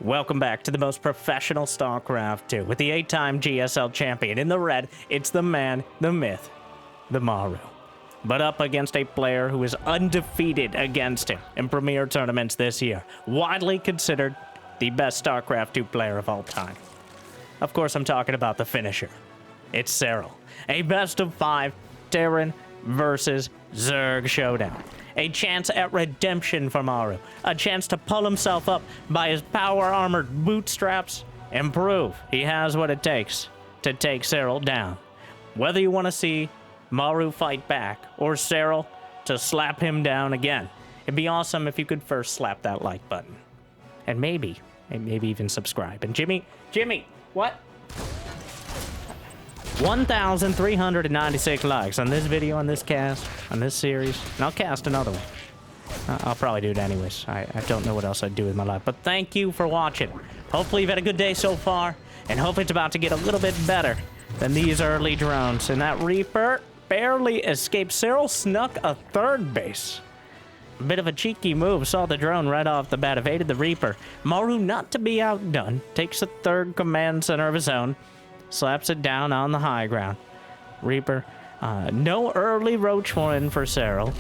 Welcome back to the most professional StarCraft 2 with the 8-time GSL champion. In the red, it's the man, the myth, the Maru. But up against a player who is undefeated against him in premier tournaments this year. Widely considered the best StarCraft 2 player of all time. Of course, I'm talking about the finisher. It's Serral. A best of 5 Terran versus Zerg showdown. A chance at redemption for Maru. A chance to pull himself up by his power-armored bootstraps and prove he has what it takes to take Serral down. Whether you want to see Maru fight back or Serral to slap him down again, it'd be awesome if you could first slap that like button. And maybe even subscribe. And Jimmy, what? 1,396 likes on this video, on this cast, on this series. And I'll cast another one. I'll probably do it anyways. I don't know what else I'd do with my life. But thank you for watching. Hopefully you've had a good day so far. And hopefully it's about to get a little bit better than these early drones. And that Reaper barely escaped. Serral snuck a third base. A bit of a cheeky move. Saw the drone right off the bat. Evaded the Reaper. Maru, not to be outdone, takes a third command center of his own. Slaps it down on the high ground. Reaper, no early roach horn for Serral.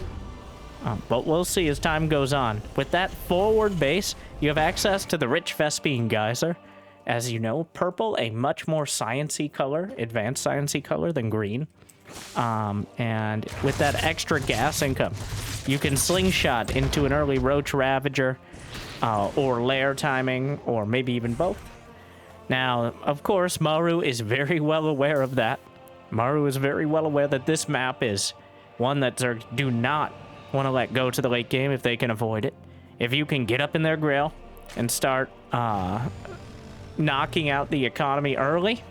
But we'll see as time goes on. With that forward base, you have access to the rich Vespine Geyser. As you know, purple, a much more science-y color, advanced science-y color than green. And with that extra gas income, you can slingshot into an early roach ravager, or lair timing, or maybe even both. Now, of course, Maru is very well aware of that. Maru is very well aware that this map is one that Zerg do not want to let go to the late game if they can avoid it. If you can get up in their grill and start knocking out the economy early,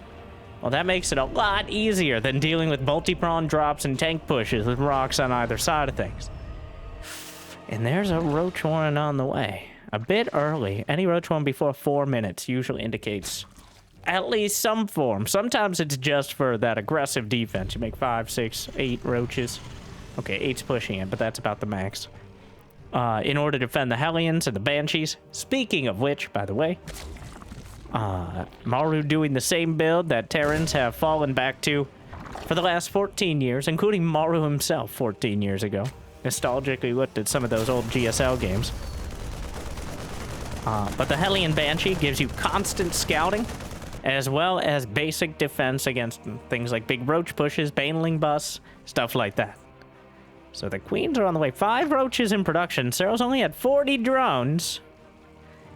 well, that makes it a lot easier than dealing with multi-prawn drops and tank pushes with rocks on either side of things. And there's a roach warren on the way. A bit early. Any roach one before 4 minutes usually indicates at least some form. Sometimes it's just for that aggressive defense. You make 5, 6, 8 roaches. Okay, 8's pushing it, but that's about the max. In order to defend the Hellions and the Banshees. Speaking of which, by the way, Maru doing the same build that Terrans have fallen back to for the last 14 years, including Maru himself 14 years ago. Nostalgically looked at some of those old GSL games. But the Hellion Banshee gives you constant scouting, as well as basic defense against things like big roach pushes, baneling busts, stuff like that. So the queens are on the way. 5 roaches in production. Serral's only had 40 drones.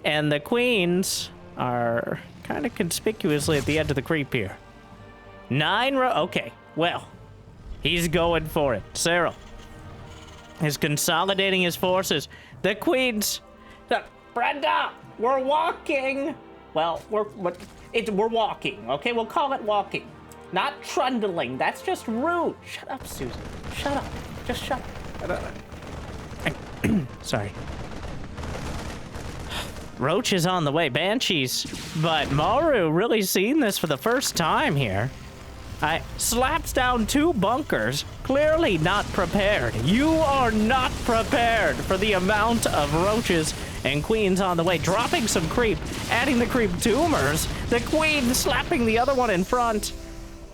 And the queens are kind of conspicuously at the edge of the creep here. 9 okay, well, he's going for it. Serral is consolidating his forces. The queens... Brenda, we're walking. Well, we're walking, okay? We'll call it walking, not trundling. That's just rude. Shut up, Susan. Shut up. Just shut up. Sorry. Roach is on the way. Banshees. But Maru really seen this for the first time here. Slaps down 2 bunkers. Clearly not prepared. You are not prepared for the amount of roaches and queens on the way. Dropping some creep. Adding the creep tumors. The queen slapping the other one in front.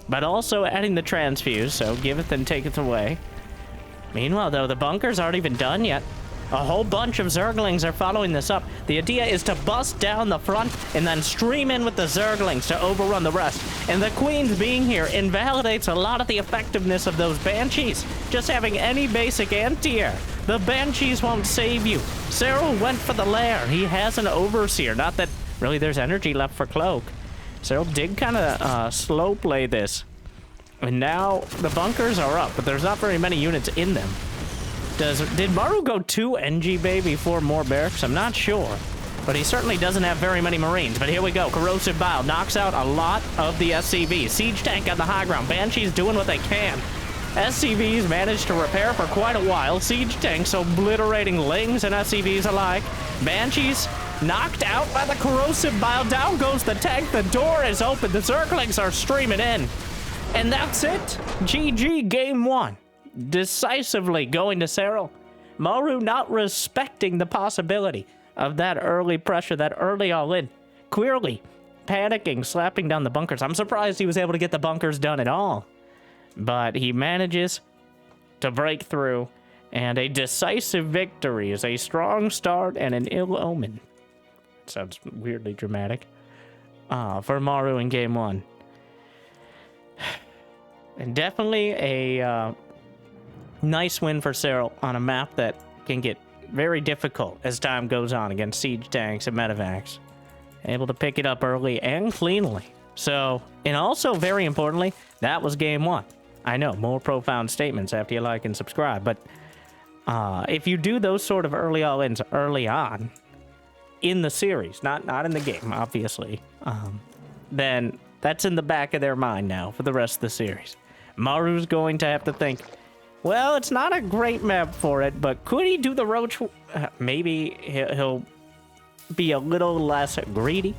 But also adding the transfuse. So giveth and taketh away. Meanwhile, though, the bunkers aren't even done yet. A whole bunch of Zerglings are following this up. The idea is to bust down the front and then stream in with the Zerglings to overrun the rest. And the queens being here invalidates a lot of the effectiveness of those Banshees. Just having any basic anti-air. The Banshees won't save you. Serral went for the lair. He has an Overseer. Not that really there's energy left for Cloak. Serral did kind of slow play this. And now the bunkers are up, but there's not very many units in them. Did Maru go 2 NG Bay before more barracks? I'm not sure. But he certainly doesn't have very many Marines. But here we go. Corrosive Bile knocks out a lot of the SCVs. Siege Tank on the high ground. Banshees doing what they can. SCVs managed to repair for quite a while. Siege Tanks obliterating Lings and SCVs alike. Banshees knocked out by the Corrosive Bile. Down goes the tank. The door is open. The Zerglings are streaming in. And that's it. GG Game 1. Decisively going to Serral. Maru not respecting the possibility of that early pressure, that early all-in. Clearly panicking, slapping down the bunkers. I'm surprised he was able to get the bunkers done at all. But he manages to break through, and a decisive victory is a strong start and an ill omen. Sounds weirdly dramatic. For Maru in game 1. And definitely a nice win for Serral on a map that can get very difficult as time goes on against siege tanks and medevacs. Able to pick it up early and cleanly. So, and also very importantly, that was game 1. I know, more profound statements after you like and subscribe, but if you do those sort of early all-ins early on in the series, not in the game, obviously, then that's in the back of their mind now for the rest of the series. Maru's going to have to think, well, it's not a great map for it, but could he do the roach? Maybe he'll be a little less greedy,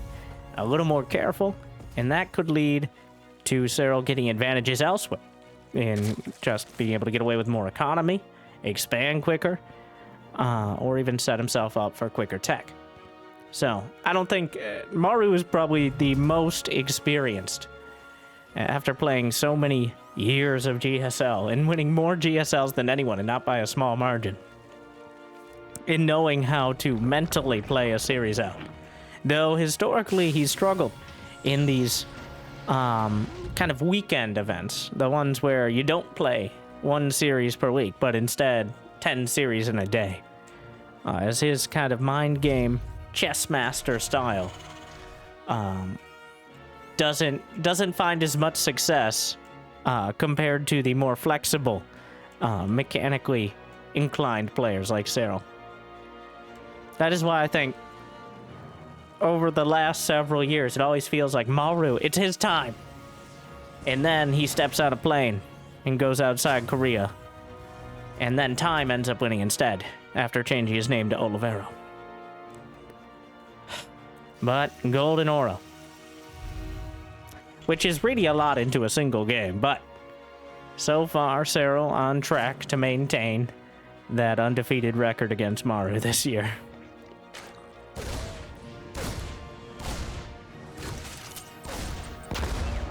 a little more careful, and that could lead to Serral getting advantages elsewhere in just being able to get away with more economy, expand quicker, or even set himself up for quicker tech. So, I don't think Maru is probably the most experienced after playing so many years of GSL and winning more GSLs than anyone, and not by a small margin, in knowing how to mentally play a series out. Though historically he struggled in these kind of weekend events, the ones where you don't play one series per week, but instead 10 series in a day, as his kind of mind game chess master style doesn't find as much success compared to the more flexible, mechanically inclined players like Serral. That is why I think over the last several years, it always feels like Maru, it's his time. And then he steps out of plane and goes outside Korea. And then Time ends up winning instead, after changing his name to Olivero. But Golden Aura, which is really a lot into a single game, but so far, Serral on track to maintain that undefeated record against Maru this year.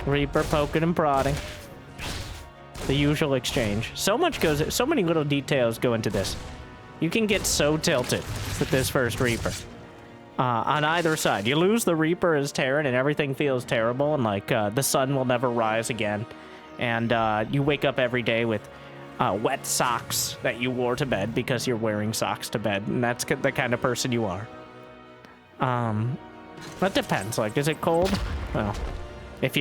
Reaper poking and prodding. The usual exchange. So many little details go into this. You can get so tilted with this first Reaper. On either side. You lose the Reaper as Terran and everything feels terrible and like the sun will never rise again. And you wake up every day with wet socks that you wore to bed because you're wearing socks to bed. And that's the kind of person you are. That depends. Like, is it cold? Well, if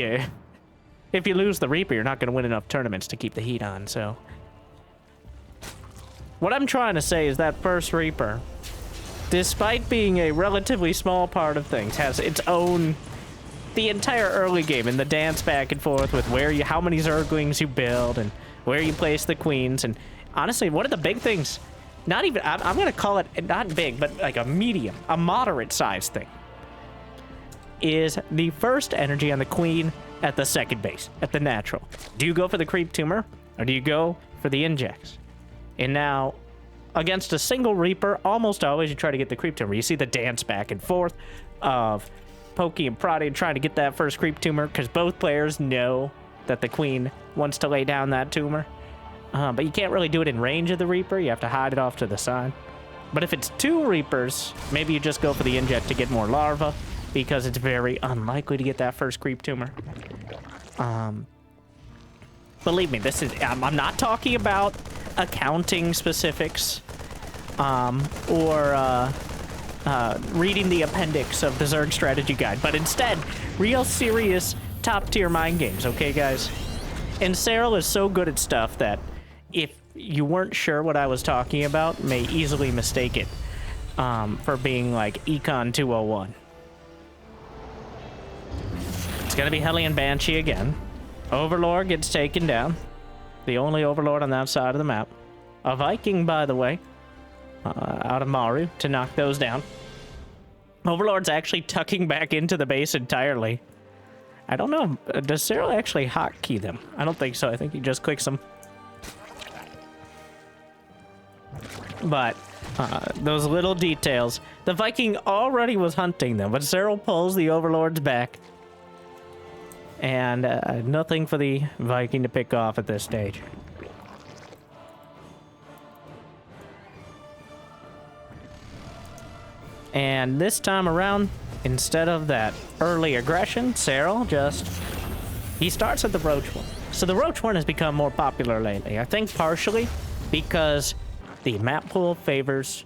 you lose the Reaper, you're not going to win enough tournaments to keep the heat on, so. What I'm trying to say is that first Reaper, despite being a relatively small part of things, has its own, the entire early game and the dance back and forth with how many Zerglings you build and where you place the queens. And honestly, one of the big things, not even, I'm going to call it not big, but like a moderate size thing, is the first energy on the queen at the second base, at the natural. Do you go for the creep tumor or do you go for the injects? And now, against a single Reaper, almost always you try to get the creep tumor. You see the dance back and forth of Pokey and Prodding trying to get that first creep tumor because both players know that the queen wants to lay down that tumor. But you can't really do it in range of the Reaper. You have to hide it off to the side. But if it's two Reapers, maybe you just go for the inject to get more larva because it's very unlikely to get that first creep tumor. Believe me, I'm not talking about accounting specifics or reading the appendix of the Zerg strategy guide, but instead, real serious top-tier mind games, okay, guys? And Serral is so good at stuff that if you weren't sure what I was talking about, may easily mistake it for being like Econ 201. It's gonna be Hellion Banshee again. Overlord gets taken down. The only Overlord on that side of the map. A Viking, by the way, out of Maru to knock those down. Overlord's actually tucking back into the base entirely. I don't know. Does Serral actually hotkey them? I don't think so. I think he just clicks them. But Those little details. The Viking already was hunting them, but Serral pulls the Overlords back. And nothing for the Viking to pick off at this stage. And this time around, instead of that early aggression, Serral he starts at the Roach Horn. So the Roach Horn has become more popular lately. I think partially because the map pool favors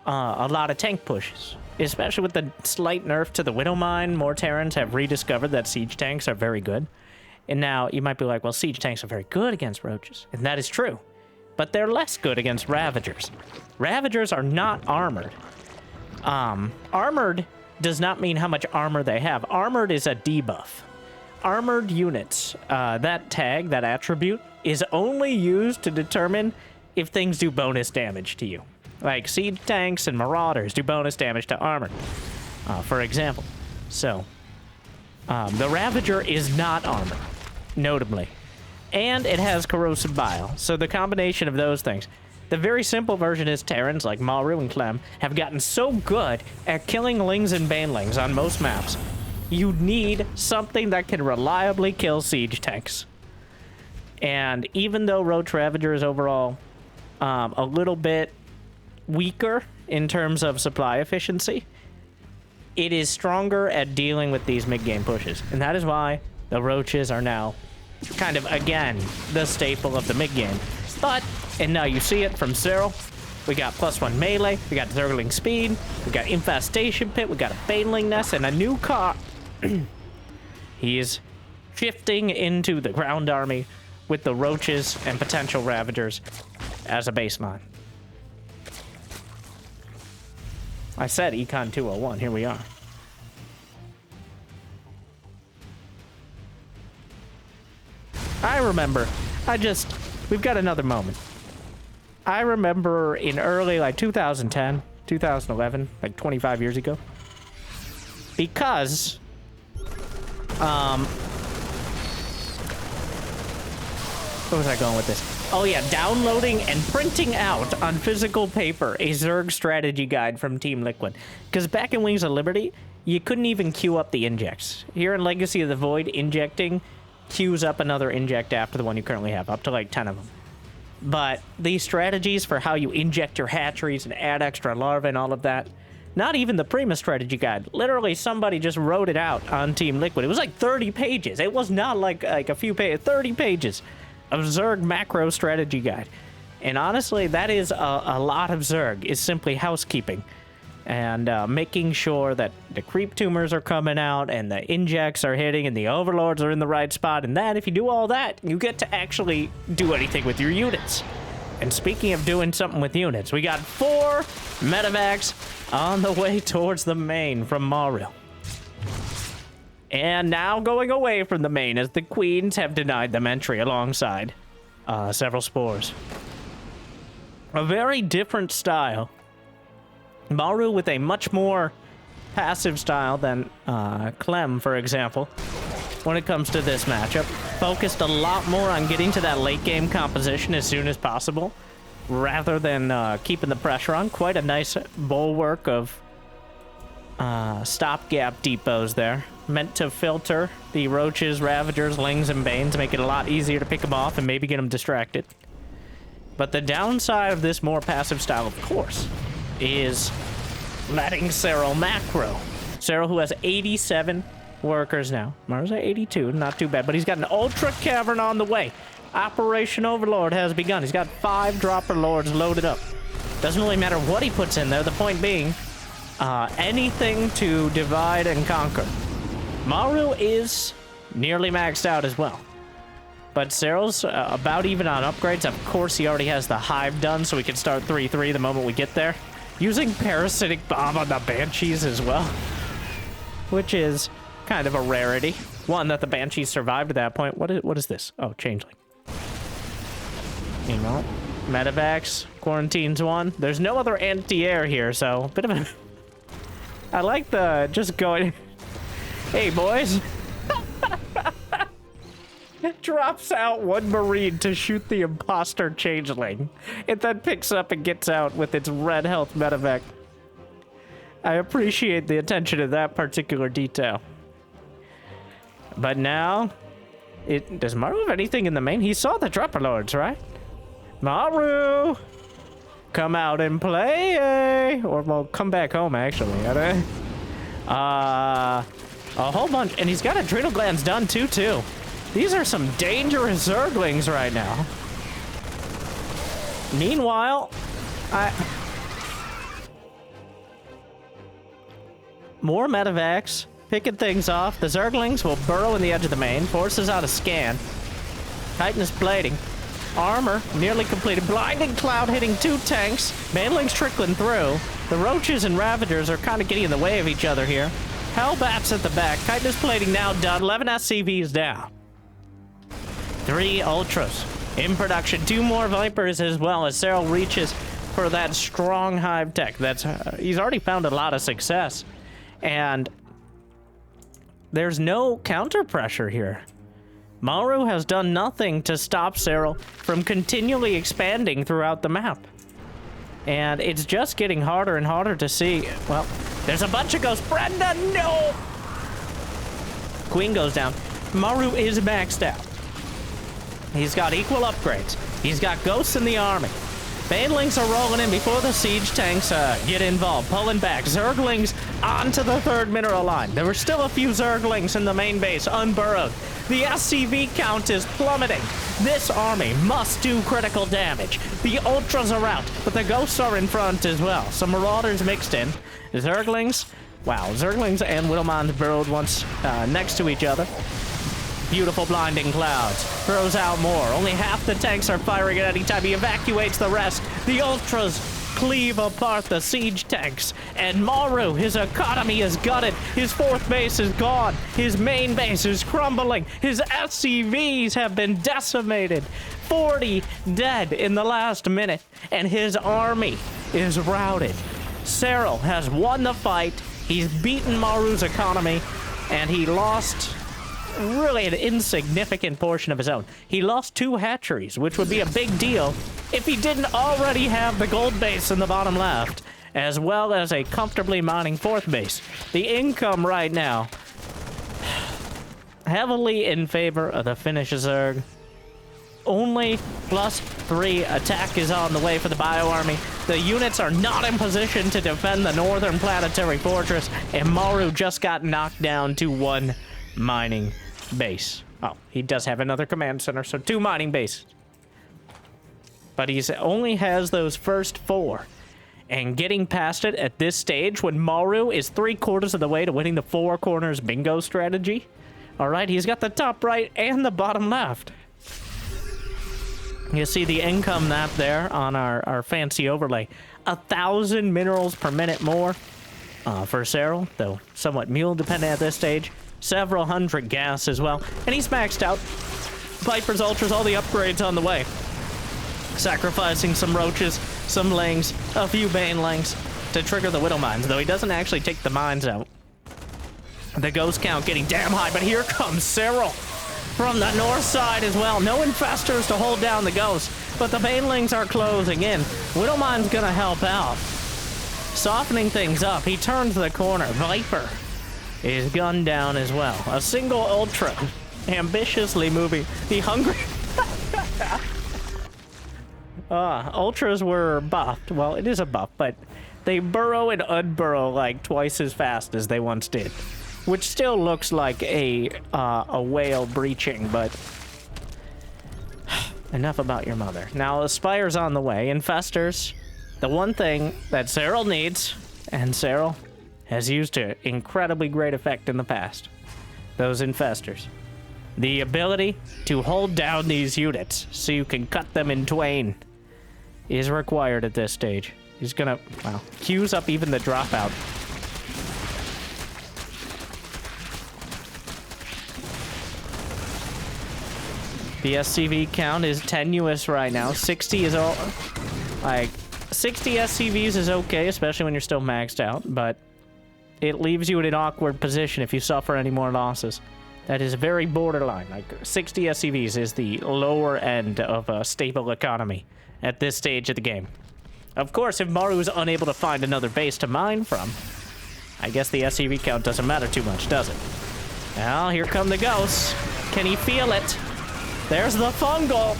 a lot of tank pushes. Especially with the slight nerf to the Widow Mine, more Terrans have rediscovered that siege tanks are very good. And now you might be like, well, siege tanks are very good against roaches. And that is true. But they're less good against Ravagers. Ravagers are not armored. Armored does not mean how much armor they have. Armored is a debuff. Armored units, that tag, that attribute, is only used to determine if things do bonus damage to you. Like siege tanks and marauders do bonus damage to armor, for example. So, the Ravager is not armored, notably. And it has corrosive bile. So the combination of those things. The very simple version is Terrans like Maru and Clem have gotten so good at killing Lings and Banelings on most maps. You need something that can reliably kill siege tanks. And even though Roach Ravager is overall a little bit weaker in terms of supply efficiency, it is stronger at dealing with these mid-game pushes. And that is why the Roaches are now kind of, again, the staple of the mid-game. But, and now you see it from Serral, we got +1 melee, we got Zergling speed, we got Infestation Pit, we got a Baneling Nest, and a new car. He is shifting into the ground army with the Roaches and potential Ravagers as a baseline. I said Econ 201, here we are. I remember, we've got another moment. I remember in early, like 2010, 2011, like 25 years ago. Because, where was I going with this? Oh yeah, downloading and printing out on physical paper a Zerg strategy guide from Team Liquid. Because back in Wings of Liberty, you couldn't even queue up the injects. Here in Legacy of the Void, injecting queues up another inject after the one you currently have, up to like 10 of them. But these strategies for how you inject your hatcheries and add extra larvae and all of that, not even the Prima strategy guide. Literally, somebody just wrote it out on Team Liquid. It was like 30 pages. It was not like a few pages, 30 pages of Zerg macro strategy guide. And honestly, that is a lot of Zerg, is simply housekeeping. And making sure that the creep tumors are coming out and the injects are hitting and the overlords are in the right spot. And that, if you do all that, you get to actually do anything with your units. And speaking of doing something with units, we got 4 medevacs on the way towards the main from Maru. And now going away from the main as the queens have denied them entry alongside several spores. A very different style. Maru with a much more passive style than Clem, for example, when it comes to this matchup. Focused a lot more on getting to that late game composition as soon as possible, rather than keeping the pressure on. Quite a nice bulwark of stopgap depots there, meant to filter the Roaches, Ravagers, Lings, and Banes, make it a lot easier to pick them off and maybe get them distracted. But the downside of this more passive style, of course, is letting Serral macro. Serral, who has 87 workers now. Maru's at 82, not too bad, but he's got an Ultra Cavern on the way. Operation Overlord has begun. He's got 5 Dropper Lords loaded up. Doesn't really matter what he puts in there, the point being, anything to divide and conquer. Maru is nearly maxed out as well. But Serral's about even on upgrades. Of course, he already has the Hive done, so we can start 3-3 the moment we get there. Using Parasitic Bomb on the Banshees as well, which is kind of a rarity. One, that the Banshees survived at that point. What is this? Oh, Changeling. You know, Medevacs, Quarantines 1. There's no other anti-air here, so a bit of a... I like the just going... Hey, boys. drops out one Marine to shoot the imposter changeling. It then picks up and gets out with its red health medevac. I appreciate the attention to that particular detail. But now, does Maru have anything in the main? He saw the Dropper Lords, right? Maru! Come out and play! Or, well, come back home, actually. A whole bunch. And he's got Adrenal Glands done, too. These are some dangerous Zerglings right now. Meanwhile, more medevacs, picking things off. The Zerglings will burrow in the edge of the main, forces out a scan. Titanus plating. Armor nearly completed. Blinding Cloud hitting 2 tanks. Banelings trickling through. The Roaches and Ravagers are kind of getting in the way of each other here. Hellbats at the back. Titanus plating now done. 11 SCVs down. 3 Ultras in production. 2 more Vipers as well as Serral reaches for that strong hive tech. He's already found a lot of success. And there's no counter pressure here. Maru has done nothing to stop Serral from continually expanding throughout the map. And it's just getting harder and harder to see. Well, there's a bunch of ghosts. Brenda, no! Queen goes down. Maru is maxed out. He's got equal upgrades. He's got ghosts in the army. Banelings are rolling in before the siege tanks get involved. Pulling back. Zerglings onto the 3rd mineral line. There were still a few Zerglings in the main base, unburrowed. The SCV count is plummeting. This army must do critical damage. The Ultras are out, but the Ghosts are in front as well. Some Marauders mixed in. Zerglings, wow, Zerglings and Widowmons burrowed once next to each other. Beautiful Blinding Clouds. Throws out more. Only half the tanks are firing at any time. He evacuates the rest. The Ultras cleave apart the siege tanks. And Maru, his economy is gutted. His 4th base is gone. His main base is crumbling. His SCVs have been decimated. 40 dead in the last minute. And his army is routed. Serral has won the fight. He's beaten Maru's economy. And he lost really an insignificant portion of his own. He lost 2 hatcheries, which would be a big deal if he didn't already have the gold base in the bottom left, as well as a comfortably mining 4th base. The income right now, heavily in favor of the Finnish Zerg. Only +3 attack is on the way for the Bio Army. The units are not in position to defend the northern planetary fortress, and Maru just got knocked down to 1 mining base. Oh, he does have another command center, so 2 mining bases. But he only has those first 4. And getting past it at this stage, when Maru is 3/4 of the way to winning the 4 corners bingo strategy. All right, he's got the top right and the bottom left. You see the income map there on our fancy overlay. 1,000 minerals per minute more for Serral, though somewhat mule dependent at this stage. Several hundred gas as well. And he's maxed out. Vipers, Ultras, all the upgrades on the way. Sacrificing some Roaches, some Lings, a few Banelings to trigger the Widow Mines, though he doesn't actually take the mines out. The Ghost count getting damn high, but here comes Serral from the north side as well. No Infestors to hold down the Ghosts, but the Banelings are closing in. Widow Mine's gonna help out. Softening things up, he turns the corner. Viper is gunned down as well. A single Ultra, ambitiously moving. The hungry... Ultras were buffed. Well, it is a buff, but they burrow and unburrow like twice as fast as they once did. Which still looks like a whale breaching, but... Enough about your mother. Now, Aspire's on the way. Infestors, the one thing that Serral needs, and Serral has used to incredibly great effect in the past. Those Infestors. The ability to hold down these units so you can cut them in twain is required at this stage. He's gonna, well, queues up even the dropout. The SCV count is tenuous right now. 60 is all, like, 60 SCVs is okay, especially when you're still maxed out, but it leaves you in an awkward position if you suffer any more losses. That is very borderline. Like 60 SCVs is the lower end of a stable economy at this stage of the game. Of course, if Maru is unable to find another base to mine from, I guess the SCV count doesn't matter too much, does it? Now, here come the ghosts. Can he feel it? There's the fungal.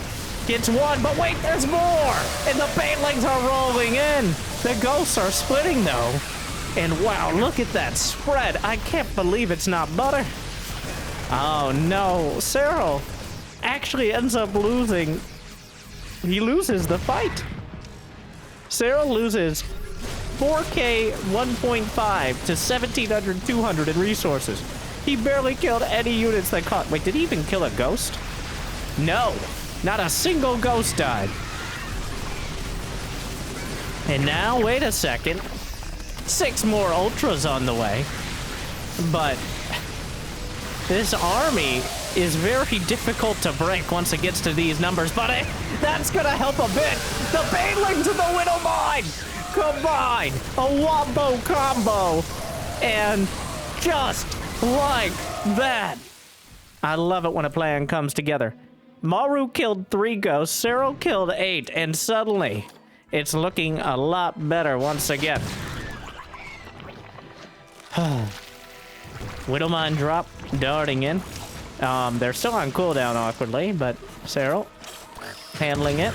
Gets one, but wait, there's more! And the banelings are rolling in! The ghosts are splitting, though. And wow, look at that spread. I can't believe it's not butter. Oh, no. Serral actually ends up losing. He loses the fight. Serral loses 4K 1.5 to 1,700, 200 in resources. He barely killed any units that caught. Wait, did he even kill a ghost? No. Not a single ghost died. And now, wait a second. 6 more ultras on the way. But this army is very difficult to break once it gets to these numbers. But that's gonna help a bit. The banelings and the widow mine combine. A wombo combo. And just like that. I love it when a plan comes together. Maru killed 3 ghosts, Serral killed 8, and suddenly, it's looking a lot better once again. Widowmine drop, darting in. They're still on cooldown awkwardly, but Serral handling it.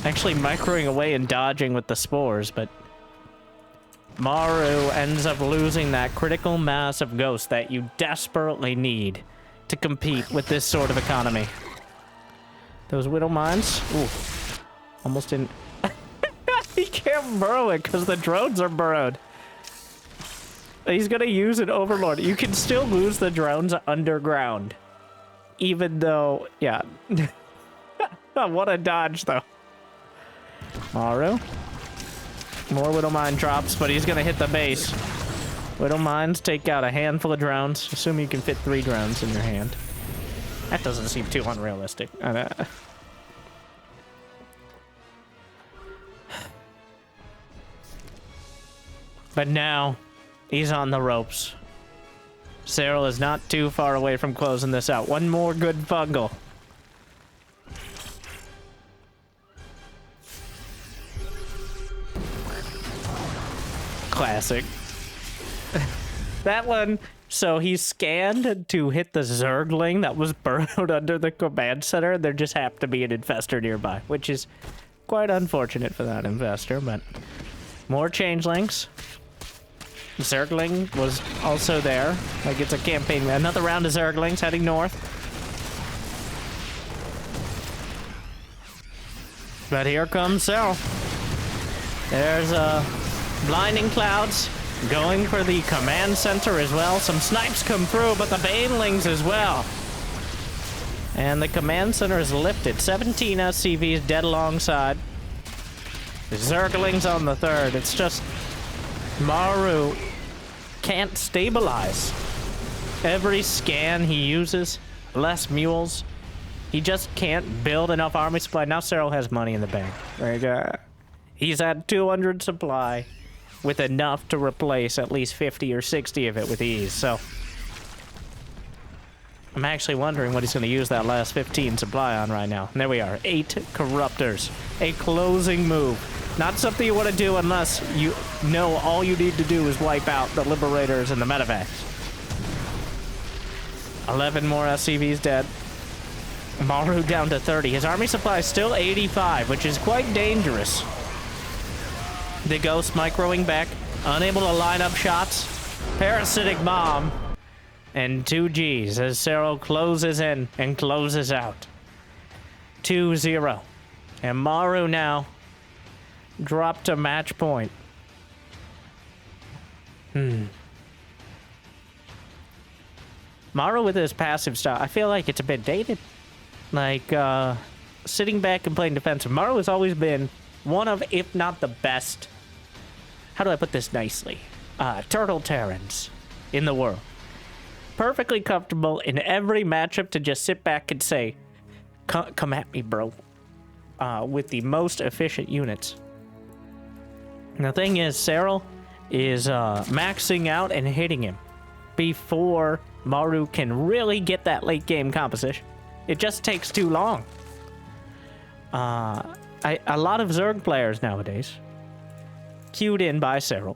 Actually microing away and dodging with the spores, but Maru ends up losing that critical mass of ghosts that you desperately need to compete with this sort of economy. Those widow mines, ooh, almost didn't. He can't burrow it because the drones are burrowed. He's gonna use an overlord. You can still lose the drones underground, even though, yeah. What a dodge, though. Maru, more widow mine drops, but he's gonna hit the base. Widow mines take out a handful of drones. Assume you can fit 3 drones in your hand. That doesn't seem too unrealistic. But now, he's on the ropes. Serral is not too far away from closing this out. One more good fungal. Classic. That one, so he scanned to hit the Zergling that was burrowed under the command center. There just happened to be an infestor nearby, which is quite unfortunate for that infestor, but more changelings. Zergling was also there. Like, it's a campaign. Another round of Zerglings heading north. But here comes Serral. There's blinding clouds going for the command center as well. Some snipes come through, but the banelings as well. And the command center is lifted. 17 SCVs dead alongside. Zerglings on the third. It's just Maru can't stabilize. Every scan he uses, less mules. He just can't build enough army supply. Now Serral has money in the bank. Like, he's at 200 supply with enough to replace at least 50 or 60 of it with ease. So I'm actually wondering what he's going to use that last 15 supply on right now. And there we are, 8 Corruptors. A closing move. Not something you want to do unless you know all you need to do is wipe out the Liberators and the Medevacs. 11 more SCVs dead. Maru down to 30. His army supply is still 85, which is quite dangerous. The Ghost microing back, unable to line up shots. Parasitic Bomb. And 2 Gs as Serral closes in and closes out. 2-0. And Maru now dropped to match point. Maru with his passive style, I feel like it's a bit dated. Like, sitting back and playing defensive. Maru has always been one of, if not the best, how do I put this nicely? Turtle Terrans in the world. Perfectly comfortable in every matchup to just sit back and say, come at me, bro. With the most efficient units. And the thing is, Serral is maxing out and hitting him. before Maru can really get that late game composition. It just takes too long. A lot of Zerg players nowadays, cued in by Serral,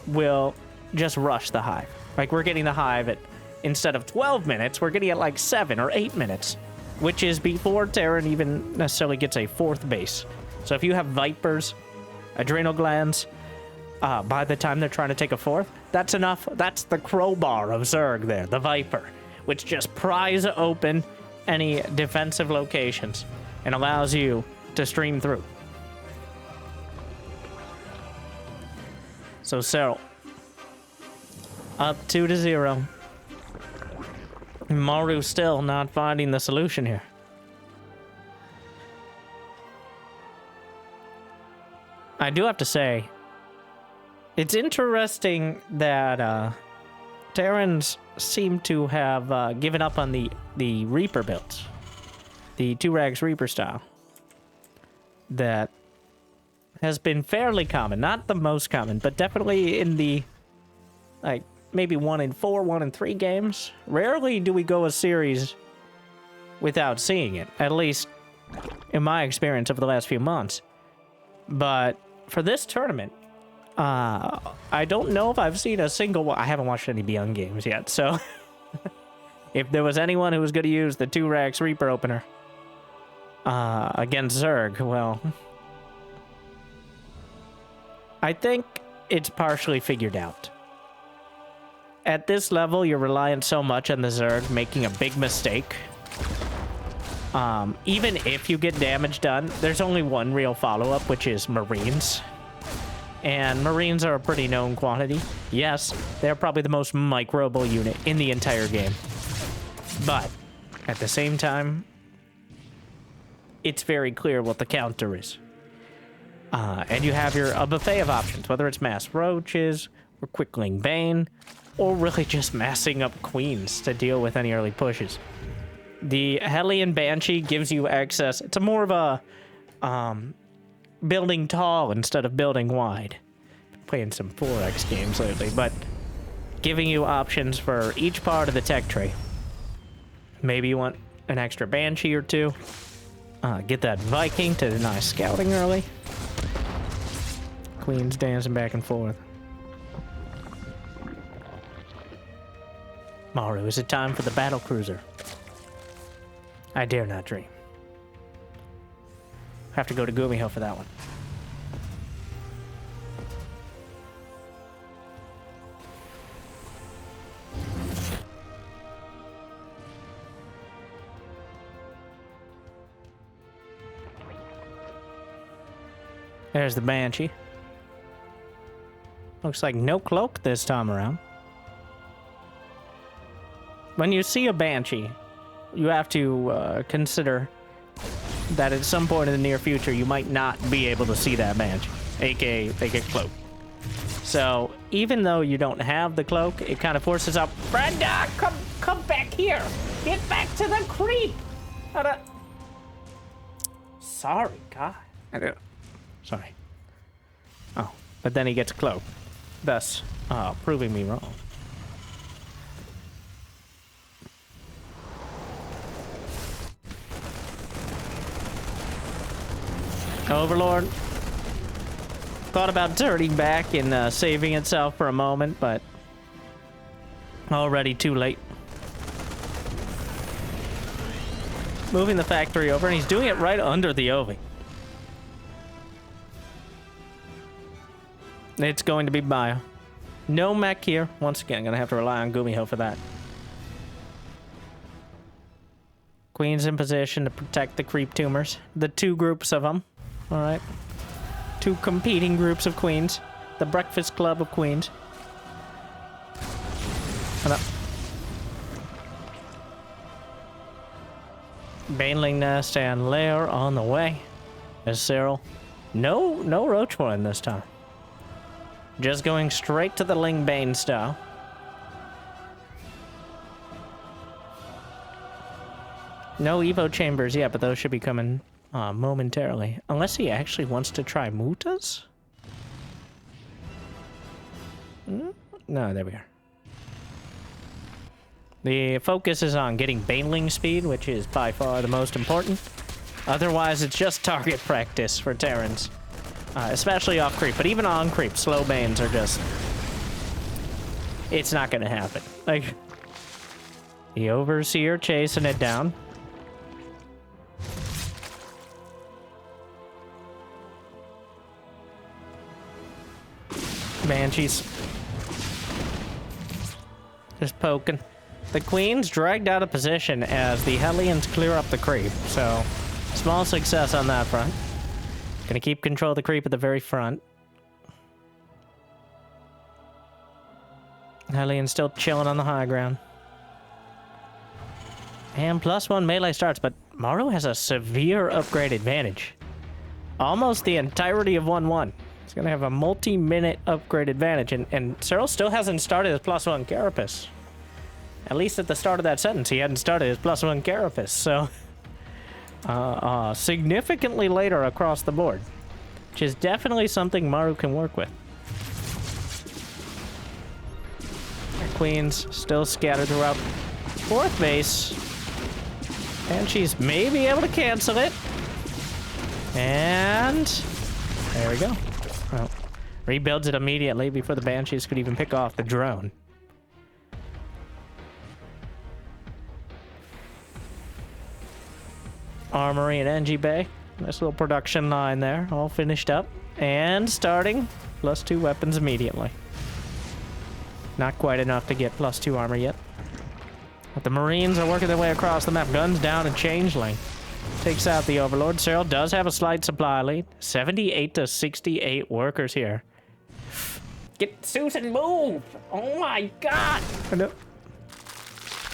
will just rush the hive. Like, we're getting the hive at, instead of 12 minutes, we're getting it like 7 or 8 minutes, which is before Terran even necessarily gets a 4th base. So if you have Vipers, adrenal glands, by the time they're trying to take a 4th, that's enough. That's the crowbar of Zerg there, the Viper, which just pries open any defensive locations and allows you to stream through. So Serral, up 2-0. Maru still not finding the solution here. I do have to say, it's interesting that Terrans seem to have given up on the Reaper builds. The 2-Rags Reaper style. That has been fairly common. Not the most common, but definitely in the, like, maybe 1 in 4, 1 in 3 games. Rarely do we go a series without seeing it. At least in my experience over the last few months. But for this tournament, I don't know if I've seen a single one. I haven't watched any Beyond games yet, so if there was anyone who was going to use the 2-Rags Reaper opener against Zerg, well, I think it's partially figured out. At this level, you're reliant so much on the Zerg making a big mistake. Even if you get damage done, there's only one real follow-up, which is Marines. And Marines are a pretty known quantity. Yes, they're probably the most microable unit in the entire game. But at the same time, it's very clear what the counter is. And you have a buffet of options, whether it's mass roaches, or quickling bane, or really just massing up queens to deal with any early pushes. The Hellion Banshee gives you access. It's a more of a building tall instead of building wide. Been playing some 4X games lately, but giving you options for each part of the tech tree. Maybe you want an extra Banshee or two. Get that Viking to deny scouting early. Queen's dancing back and forth. Maru, is it time for the battle cruiser? I dare not dream. Have to go to Gumiho for that one. There's the Banshee. Looks like no cloak this time around. When you see a Banshee, you have to consider that at some point in the near future, you might not be able to see that Banshee, aka they get cloaked. So even though you don't have the cloak, it kind of forces up, Brenda, come back here. Get back to the creep. Sorry, God. Sorry. Oh, but then he gets cloaked, thus proving me wrong. Overlord thought about turning back and saving itself for a moment, but already too late. Moving the factory over, and he's doing it right under the Ovi. It's going to be bio. No mech here. Once again, I'm going to have to rely on Gumiho for that. Queen's in position to protect the creep tumors. The 2 groups of them. All right. 2 competing groups of queens. The Breakfast Club of Queens. Baneling Nest and Lair on the way. As Serral. No Roach One this time. Just going straight to the Ling Bane style. No Evo chambers yet, but those should be coming momentarily. Unless he actually wants to try Mutas? No, there we are. The focus is on getting baneling speed, which is by far the most important. Otherwise, it's just target practice for Terrans. Especially off creep, but even on creep, slow banes are just... It's not gonna happen. Like, the Overseer chasing it down. Banshees. Just poking. The Queen's dragged out of position as the Hellions clear up the creep, so small success on that front. Gonna keep control of the creep at the very front. Hellions still chilling on the high ground. And +1 melee starts, but Maru has a severe upgrade advantage. Almost the entirety of 1-1. He's gonna have a multi-minute upgrade advantage, and Serral still hasn't started his +1 Carapace. At least at the start of that sentence, he hadn't started his +1 Carapace, so... significantly later across the board. Which is definitely something Maru can work with. Queens still scattered throughout 4th base. And she's maybe able to cancel it. And... there we go. Well, rebuilds it immediately before the Banshees could even pick off the drone. Armory and NG Bay. Nice little production line there. All finished up. And starting. +2 weapons immediately. Not quite enough to get +2 armor yet. But the Marines are working their way across the map. Guns down and Changeling. Takes out the Overlord. Serral does have a slight supply lead. 78 to 68 workers here. Get Susan, move! Oh my god!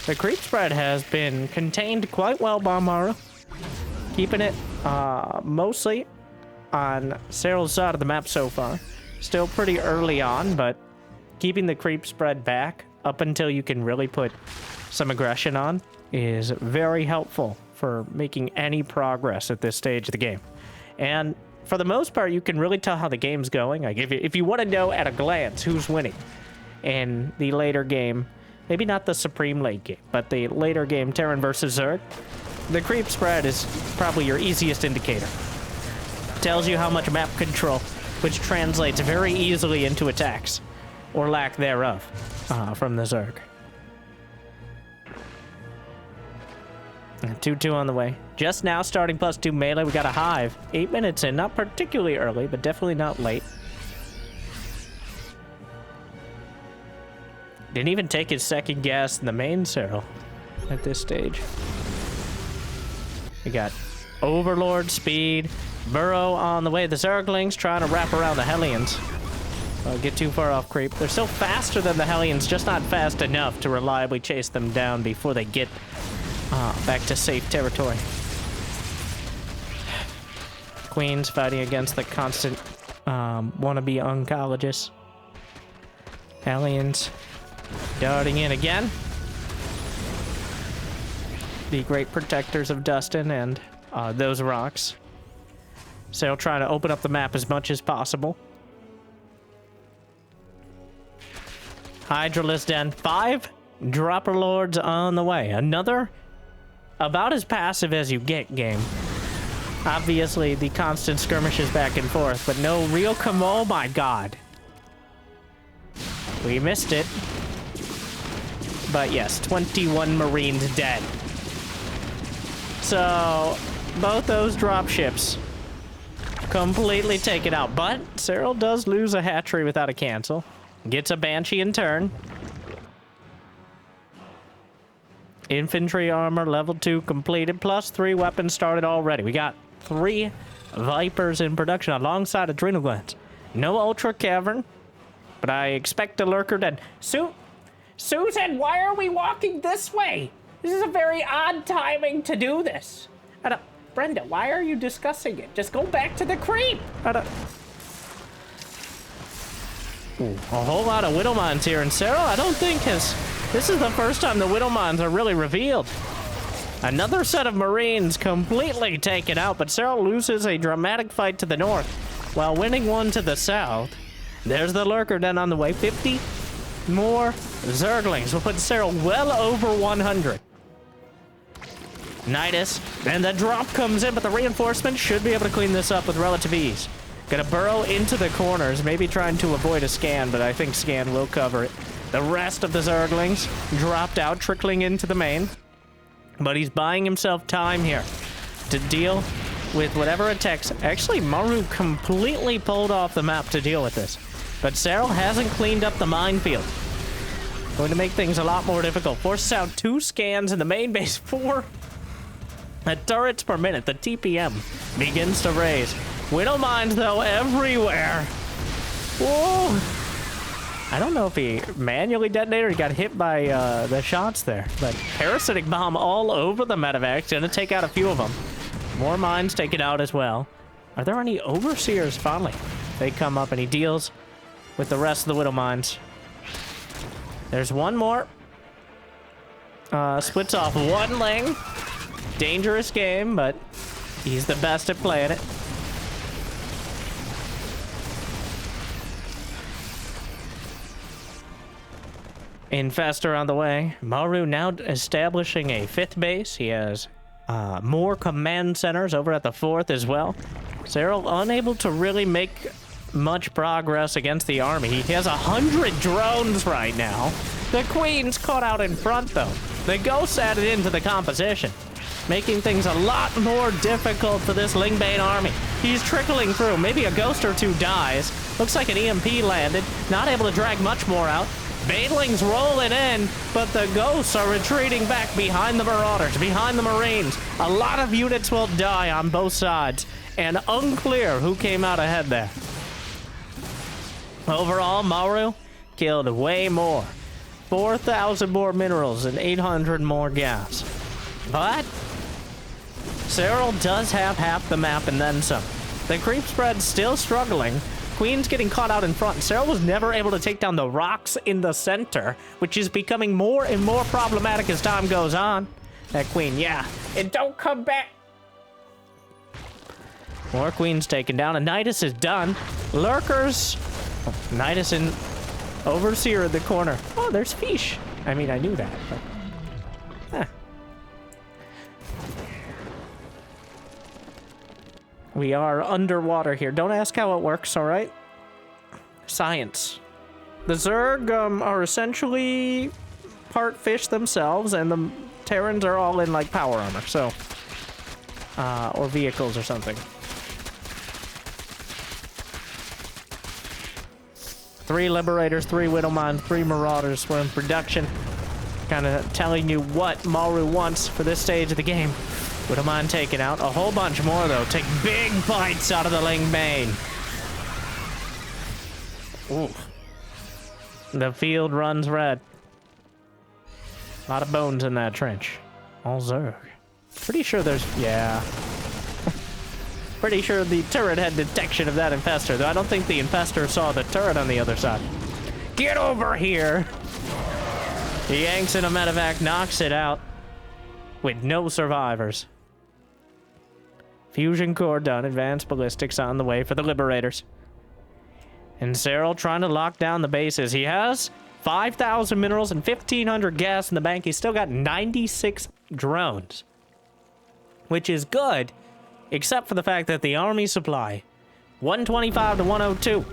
The creep spread has been contained quite well by Maru. Keeping it mostly on Serral's side of the map so far. Still pretty early on, but keeping the creep spread back up until you can really put some aggression on is very helpful for making any progress at this stage of the game. And for the most part, you can really tell how the game's going. Like if you want to know at a glance who's winning in the later game, maybe not the Supreme late game, but the later game Terran versus Zerg, the creep spread is probably your easiest indicator. Tells you how much map control, which translates very easily into attacks, or lack thereof, from the Zerg. 2-2 on the way. Just now starting +2 melee. We got a Hive. 8 minutes in. Not particularly early, but definitely not late. Didn't even take his second gas in the main Serral at this stage. We got Overlord speed. Burrow on the way. The Zerglings trying to wrap around the Hellions. Get too far off creep. They're still faster than the Hellions, just not fast enough to reliably chase them down before they get back to safe territory. Queens fighting against the constant wannabe oncologists. Hellions darting in again. The great protectors of Dustin and those rocks. So trying to open up the map as much as possible. Hydralisk Den. 5 Dropper Lords on the way. Another about as passive as you get game. Obviously, the constant skirmishes back and forth, but no real oh my god. We missed it. But yes, 21 Marines dead. So, both those dropships completely taken out. But Serral does lose a hatchery without a cancel. Gets a Banshee in turn. Infantry armor level 2 completed. +3 weapons started already. We got 3 Vipers in production alongside Adrenal Glands. No Ultra Cavern, but I expect a Lurker Den. Susan, why are we walking this way? This is a very odd timing to do this. Brenda, why are you discussing it? Just go back to the creep. Ooh, a whole lot of Widowmines here in Serral. I don't think this is the first time the Widowmines are really revealed. Another set of Marines completely taken out, but Serral loses a dramatic fight to the north while winning one to the south. There's the Lurker Den on the way. 50 more Zerglings will put Serral well over 100. Nidus, and the drop comes in, but the reinforcement should be able to clean this up with relative ease. Gonna burrow into the corners, maybe trying to avoid a scan, but I think scan will cover it. The rest of the Zerglings dropped out, trickling into the main. But he's buying himself time here to deal with whatever attacks. Actually, Maru completely pulled off the map to deal with this. But Serral hasn't cleaned up the minefield. Going to make things a lot more difficult. Forces out 2 scans in the main base, 4 turrets per minute. The TPM begins to raise. Widow mines, though, everywhere. Whoa! I don't know if he manually detonated or he got hit by the shots there. But parasitic bomb all over the medevac. Gonna take out a few of them. More mines taken out as well. Are there any overseers? Finally, they come up and he deals with the rest of the widow mines. There's one more. Splits off one lane. Dangerous game, but he's the best at playing it. Infestor on the way. Maru now establishing a 5th base. He has more command centers over at the 4th as well. Serral unable to really make much progress against the army. He has 100 drones right now. The Queen's caught out in front, though. The Ghosts added into the composition, making things a lot more difficult for this Lingbane army. He's trickling through. Maybe a Ghost or 2 dies. Looks like an EMP landed. Not able to drag much more out. Banelings rolling in, but the Ghosts are retreating back behind the Marauders, behind the Marines. A lot of units will die on both sides, and unclear who came out ahead there. Overall, Maru killed way more. 4,000 more minerals and 800 more gas. But Serral does have half the map and then some. The creep spread's still struggling. Queen's getting caught out in front. Serral was never able to take down the rocks in the center, which is becoming more and more problematic as time goes on. That Queen, yeah. And don't come back. More Queens taken down, and Nidus is done. Lurkers. Oh, Nidus and Overseer in the corner. Oh, there's Fish. I mean, I knew that, but... We are underwater here. Don't ask how it works, all right? Science. The Zerg are essentially part fish themselves, and the Terrans are all in, like, power armor, so... or vehicles or something. 3 Liberators, 3 Widowmine, 3 Marauders were in production. Kind of telling you what Maru wants for this stage of the game. Widowmine taken out. A whole bunch more, though. Take big bites out of the Lingbane. Ooh. The field runs red. A lot of bones in that trench. All Zerg. Pretty sure there's... Yeah. Pretty sure the turret had detection of that infestor, though I don't think the infestor saw the turret on the other side. Get over here! He yanks in a medevac, knocks it out. With no survivors. Fusion core done. Advanced ballistics on the way for the Liberators. And Serral trying to lock down the bases. He has 5,000 minerals and 1,500 gas in the bank. He's still got 96 drones. Which is good, except for the fact that the army supply, 125 to 102.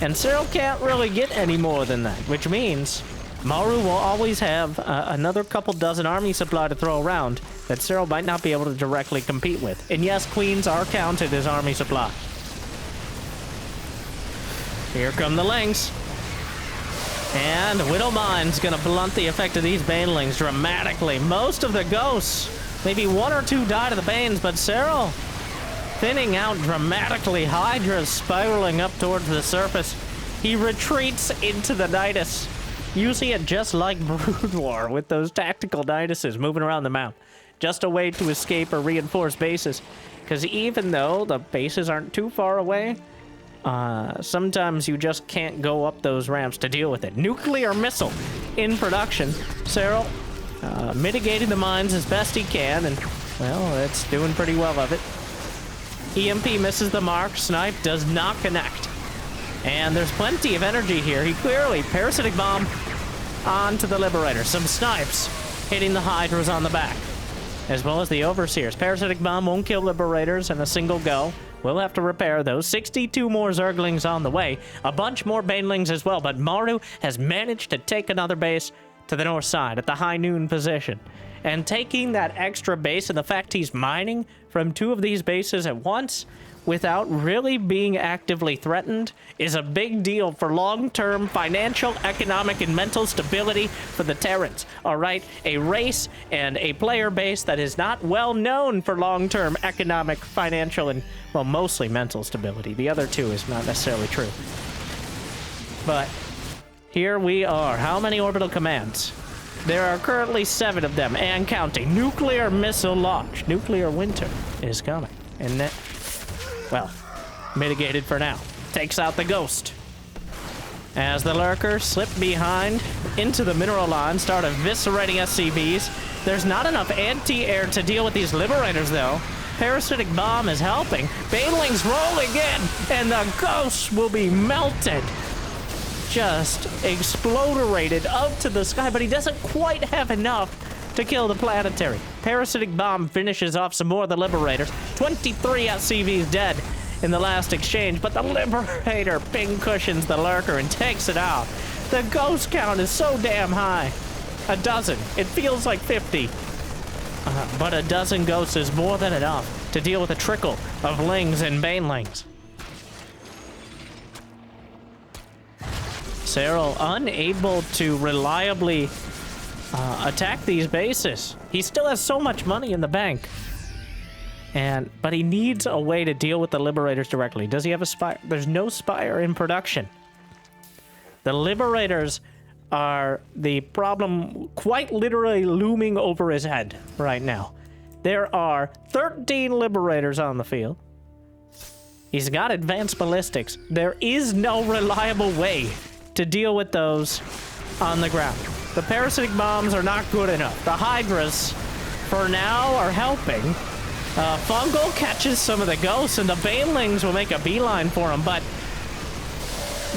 And Serral can't really get any more than that, which means Maru will always have another couple dozen army supply to throw around that Serral might not be able to directly compete with. And yes, Queens are counted as army supply. Here come the Lings. And Widowmine's gonna blunt the effect of these Banelings dramatically. Most of the Ghosts, maybe 1 or 2 die to the Banes, but Serral thinning out dramatically. Hydra's spiraling up towards the surface. He retreats into the Nidus, using it just like Brood War with those tactical Niduses moving around the map. Just a way to escape or reinforce bases. Because even though the bases aren't too far away, sometimes you just can't go up those ramps to deal with it. Nuclear missile in production. Serral mitigating the mines as best he can, and, well, it's doing pretty well of it. EMP misses the mark. Snipe does not connect. And there's plenty of energy here. He clearly, Parasitic Bomb onto the Liberator. Some snipes hitting the Hydras on the back, as well as the Overseers. Parasitic Bomb won't kill Liberators in a single go. We'll have to repair those. 62 more Zerglings on the way. A bunch more Banelings as well, but Maru has managed to take another base to the north side at the high noon position. And taking that extra base and the fact he's mining from 2 of these bases at once without really being actively threatened is a big deal for long-term financial, economic, and mental stability for the Terrans. All right, a race and a player base that is not well known for long-term economic, financial, and, well, mostly mental stability. The other 2 is not necessarily true. But here we are. How many orbital commands? There are currently 7 of them, and counting. Nuclear missile launch. Nuclear winter is coming. And that, well, mitigated for now. Takes out the Ghost. As the Lurkers slip behind into the mineral line, start eviscerating SCVs. There's not enough anti-air to deal with these Liberators, though. Parasitic Bomb is helping. Banelings rolling in, and the Ghosts will be melted. Just exploderated up to the sky, but he doesn't quite have enough to kill the Planetary. Parasitic Bomb finishes off some more of the Liberators. 23 SCVs dead in the last exchange, but the Liberator ping cushions the Lurker and takes it out. The Ghost count is so damn high. A dozen. It feels like 50. But a dozen Ghosts is more than enough to deal with a trickle of Lings and Banelings. Serral unable to reliably attack these bases. He still has so much money in the bank. But he needs a way to deal with the Liberators directly. Does he have a Spire? There's no Spire in production. The Liberators are the problem quite literally looming over his head right now. There are 13 Liberators on the field. He's got advanced ballistics. There is no reliable way to deal with those on the ground. The Parasitic Bombs are not good enough. The Hydras, for now, are helping. Fungal catches some of the Ghosts, and the Banelings will make a beeline for him, but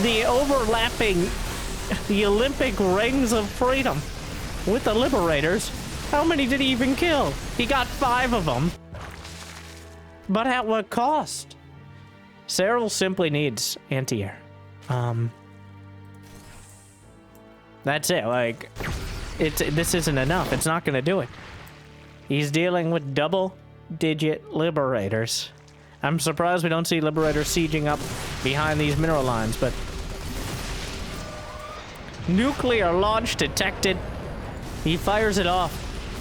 the overlapping, the Olympic Rings of Freedom with the Liberators, how many did he even kill? He got 5 of them. But at what cost? Serral simply needs anti-air. That's it. Like, this isn't enough. It's not going to do it. He's dealing with double-digit Liberators. I'm surprised we don't see Liberators sieging up behind these mineral lines, but nuclear launch detected. He fires it off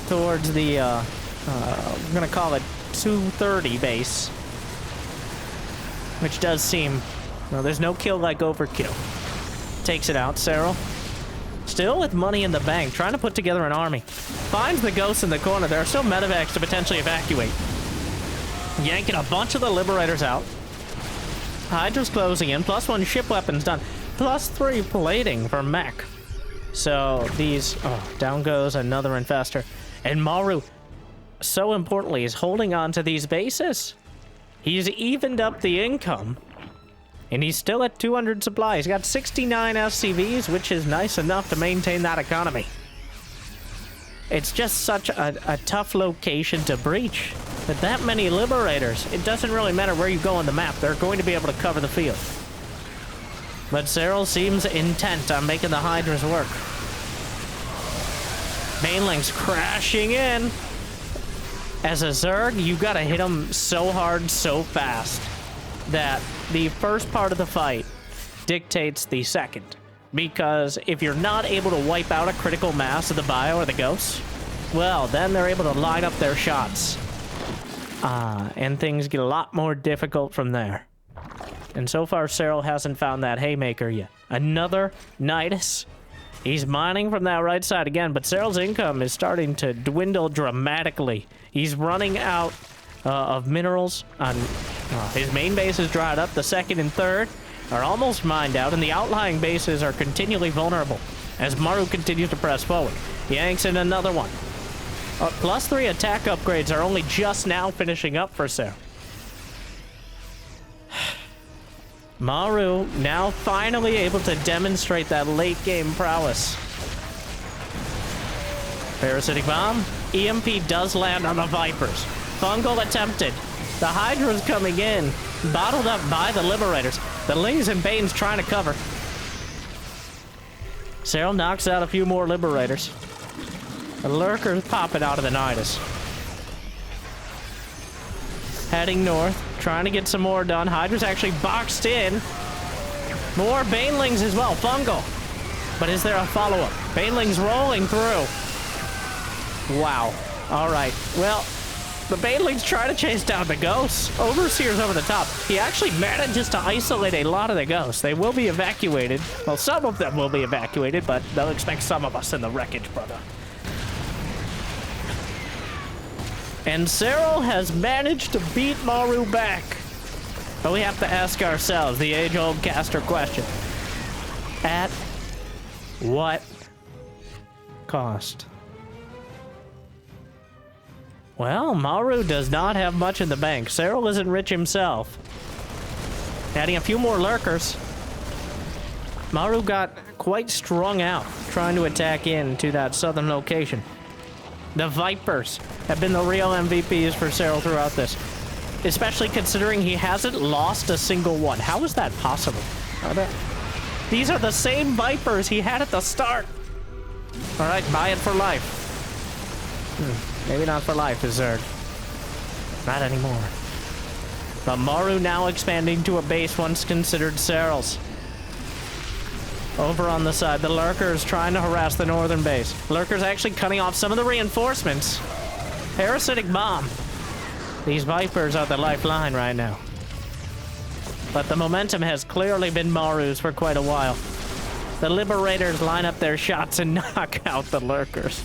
towards the, I'm going to call it 230 base, which does seem, well, there's no kill like overkill. Takes it out. Serral, still with money in the bank, trying to put together an army. Finds the Ghosts in the corner. There are still medevacs to potentially evacuate. Yanking a bunch of the Liberators out. Hydra's closing in. +1 ship weapons done. +3 plating for mech. So these... Oh, down goes another infester. And Maru, so importantly, is holding on to these bases. He's evened up the income. And he's still at 200 supply. He's got 69 SCVs, which is nice enough to maintain that economy. It's just such a tough location to breach. With that many Liberators, it doesn't really matter where you go on the map. They're going to be able to cover the field. But Serral seems intent on making the Hydras work. Banelings crashing in. As a Zerg, you gotta hit them so hard, so fast, that the first part of the fight dictates the second. Because if you're not able to wipe out a critical mass of the bio or the Ghosts, well, then they're able to line up their shots. And things get a lot more difficult from there. And so far, Serral hasn't found that haymaker yet. Another Nidus. He's mining from that right side again, but Serral's income is starting to dwindle dramatically. He's running out of minerals. His main base is dried up. The second and third are almost mined out, and the outlying bases are continually vulnerable as Maru continues to press forward. Yanks in another one. +3 attack upgrades are only just now finishing up for Serral. Maru now finally able to demonstrate that late game prowess. Parasitic Bomb. EMP does land on the Vipers. Fungal attempted. The Hydra's coming in, bottled up by the Liberators. The Lings and Banes trying to cover. Serral knocks out a few more Liberators. The Lurker's popping out of the Nidus. Heading north, trying to get some more done. Hydra's actually boxed in. More Banelings as well. Fungal. But is there a follow-up? Banelings rolling through. Wow. All right. Well, the Banelings try to chase down the ghosts. Overseer's over the top. He actually manages to isolate a lot of the ghosts. They will be evacuated. Well, some of them will be evacuated, but they'll expect some of us in the wreckage, brother. And Serral has managed to beat Maru back. But we have to ask ourselves the age-old caster question. At what cost? Well, Maru does not have much in the bank. Serral isn't rich himself. Adding a few more lurkers. Maru got quite strung out trying to attack into that southern location. The Vipers have been the real MVPs for Serral throughout this. Especially considering he hasn't lost a single one. How is that possible? These are the same Vipers he had at the start. All right, buy it for life. Maybe not for life, Zerg. Not anymore. But Maru now expanding to a base once considered Serral's. Over on the side, the Lurker's trying to harass the northern base. Lurker's actually cutting off some of the reinforcements. Parasitic Bomb. These Vipers are the lifeline right now. But the momentum has clearly been Maru's for quite a while. The Liberators line up their shots and knock out the Lurkers.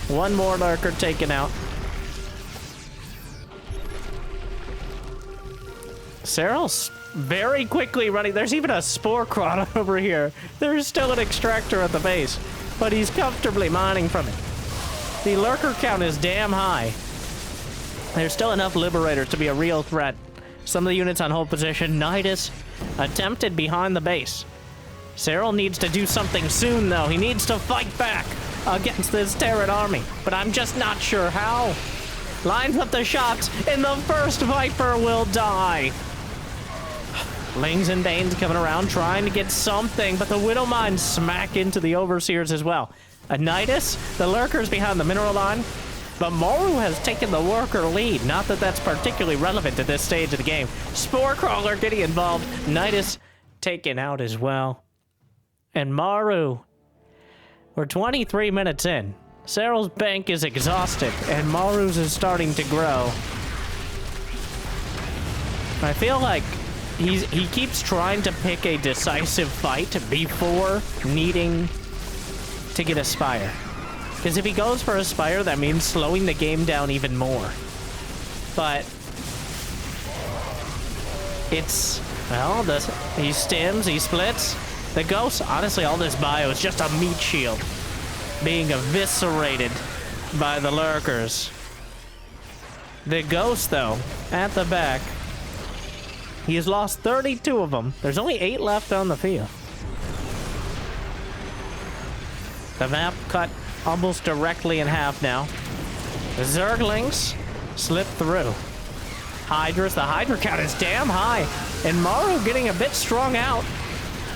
One more Lurker taken out. Serral's very quickly running. There's even a Spore Crawl over here. There's still an Extractor at the base, but he's comfortably mining from it. The Lurker count is damn high. There's still enough Liberators to be a real threat. Some of the units on hold position. Nidus attempted behind the base. Serral needs to do something soon, though. He needs to fight back against this Terran army, but I'm just not sure how. Lines up the shots, and the first Viper will die. Lings and Banes coming around, trying to get something, but the Widow Mines smack into the Overseers as well. A Nidus, the Lurker's behind the mineral line, but Maru has taken the worker lead. Not that that's particularly relevant at this stage of the game. Spore Crawler getting involved, Nidus taken out as well. And Maru, we're 23 minutes in. Serral's bank is exhausted, and Maru's is starting to grow. I feel like he keeps trying to pick a decisive fight before needing to get a Spire. Because if he goes for a Spire, that means slowing the game down even more. But it's, well, he stims, he splits. The Ghost, honestly, all this bio is just a meat shield being eviscerated by the Lurkers. The Ghost, though, at the back, he has lost 32 of them. There's only 8 left on the field. The map cut almost directly in half now. The Zerglings slip through. Hydras, the Hydra count is damn high, and Maru getting a bit strung out.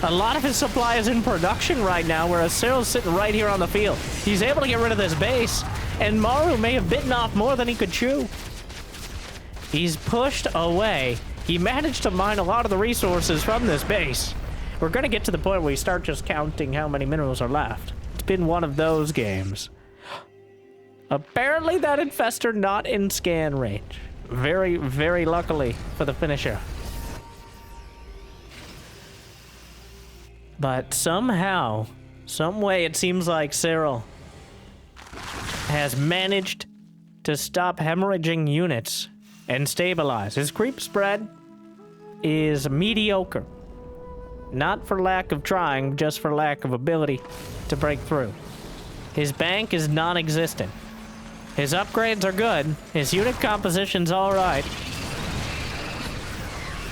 A lot of his supply is in production right now, whereas Serral's sitting right here on the field. He's able to get rid of this base, and Maru may have bitten off more than he could chew. He's pushed away. He managed to mine a lot of the resources from this base. We're going to get to the point where we start just counting how many minerals are left. It's been one of those games. Apparently that Infestor not in scan range. Very, very luckily for the finisher. But somehow, some way, it seems like Serral has managed to stop hemorrhaging units and stabilize. His creep spread is mediocre. Not for lack of trying, just for lack of ability to break through. His bank is non-existent. His upgrades are good. His unit composition's alright.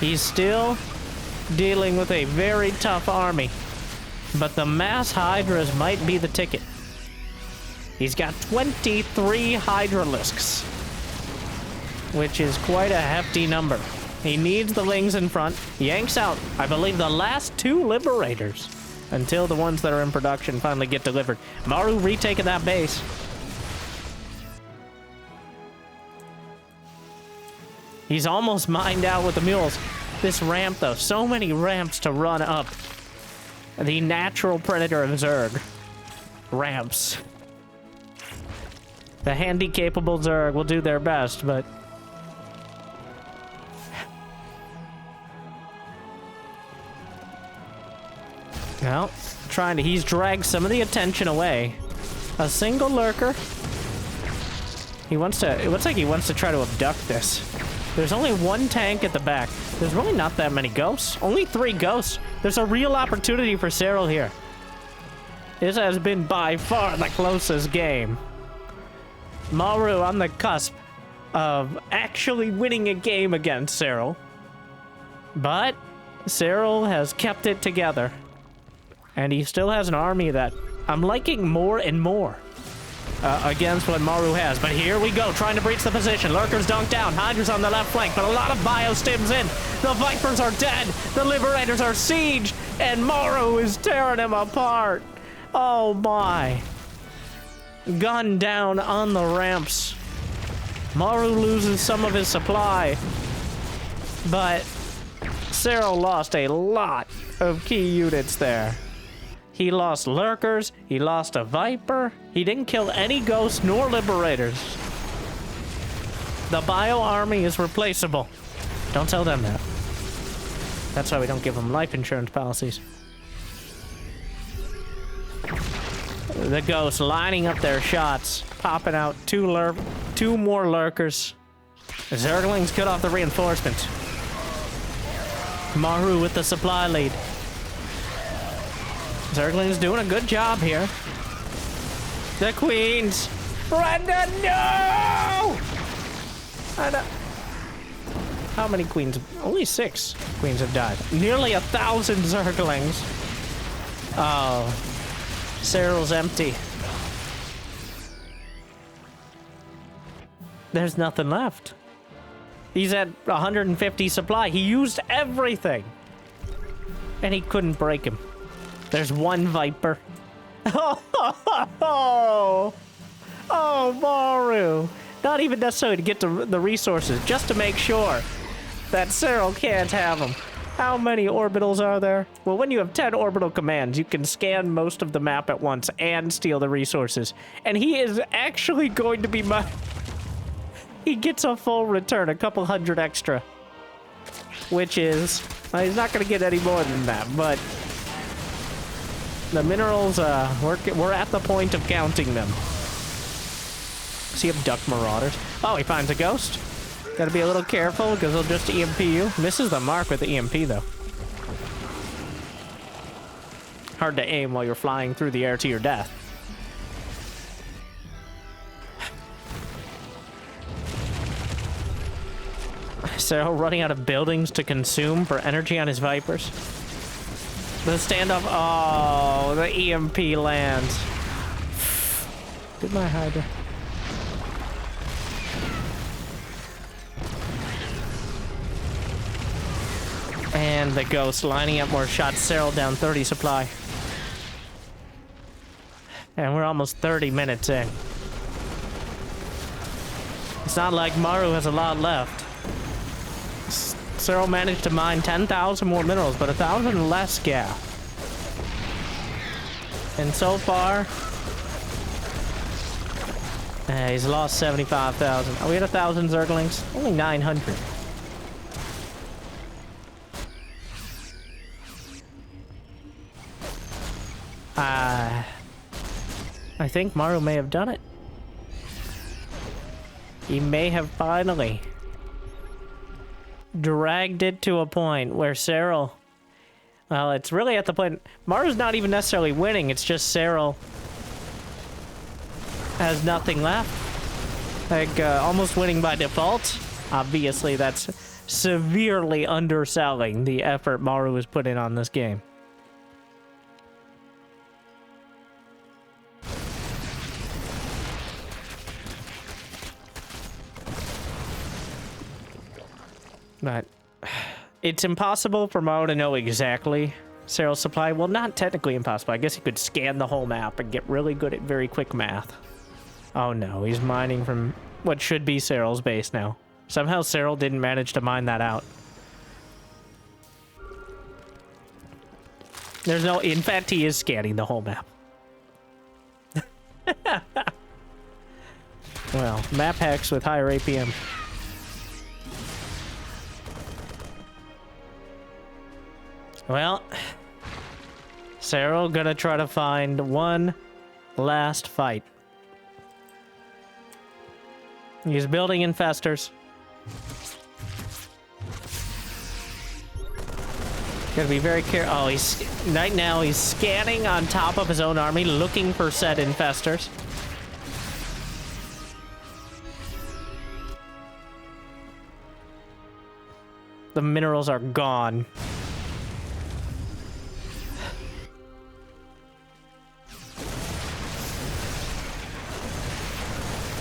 He's still dealing with a very tough army. But the mass Hydras might be the ticket. He's got 23 Hydralisks, which is quite a hefty number. He needs the Lings in front. Yanks out, I believe, the last 2 Liberators until the ones that are in production finally get delivered. Maru retaking that base. He's almost mined out with the mules. This ramp, though, so many ramps to run up. The natural predator of Zerg. Ramps. The handy-capable Zerg will do their best, but... Well, he's dragged some of the attention away. A single lurker. It looks like he wants to try to abduct this. There's only 1 tank at the back. There's really not that many ghosts. Only 3 ghosts. There's a real opportunity for Serral here. This has been by far the closest game. Maru on the cusp of actually winning a game against Serral. But Serral has kept it together. And he still has an army that I'm liking more and more against what Maru has. But here we go, trying to breach the position. Lurkers dunked down, Hydra's on the left flank, but a lot of biostims in. The Vipers are dead, the Liberators are sieged, and Maru is tearing him apart. Oh my. Gun down on the ramps. Maru loses some of his supply, but Serral lost a lot of key units there. He lost Lurkers, he lost a Viper, he didn't kill any Ghosts nor Liberators. The Bio Army is replaceable. Don't tell them that. That's why we don't give them life insurance policies. The Ghosts lining up their shots, popping out 2 more Lurkers. Zerglings cut off the reinforcements. Maru with the supply lead. Zergling's doing a good job here. The Queens. Brenda, no! How many Queens? Only 6 Queens have died. Nearly 1,000 Zerglings. Oh. Serral's empty. There's nothing left. He's at 150 supply. He used everything. And he couldn't break him. There's 1 Viper. Oh, Maru. Not even necessarily to get to the resources, just to make sure that Serral can't have them. How many orbitals are there? Well, when you have 10 orbital commands, you can scan most of the map at once and steal the resources. And he is actually going to be He gets a full return, a couple hundred extra. Which is... he's not going to get any more than that, but... The minerals, we're at the point of counting them. Does he abduct Marauders? Oh, he finds a ghost. Gotta be a little careful, because he'll just EMP you. Misses the mark with the EMP, though. Hard to aim while you're flying through the air to your death. Serral running out of buildings to consume for energy on his Vipers. The standoff. Oh, the EMP lands. Did my Hydra. And the Ghost lining up more shots. Serral down 30 supply. And we're almost 30 minutes in. It's not like Maru has a lot left. Serral managed to mine 10,000 more minerals, but 1,000 less gas. And so far, he's lost 75,000. Oh, we had 1,000 Zerglings? Only 900. I think Maru may have done it. He may have finally dragged it to a point where Serral... Well, it's really at the point... Maru's not even necessarily winning, it's just Serral has nothing left. Like, almost winning by default. Obviously, that's severely underselling the effort Maru has put in on this game. But it's impossible for Maru to know exactly Serral's supply. Well, not technically impossible. I guess he could scan the whole map and get really good at very quick math. Oh no, he's mining from what should be Serral's base now. Somehow Serral didn't manage to mine that out. There's no... In fact, he is scanning the whole map. Well, map hacks with higher APM. Well, Serral gonna try to find one last fight. He's building infestors. Gotta be very careful. Oh, right now he's scanning on top of his own army, looking for said infestors. The minerals are gone.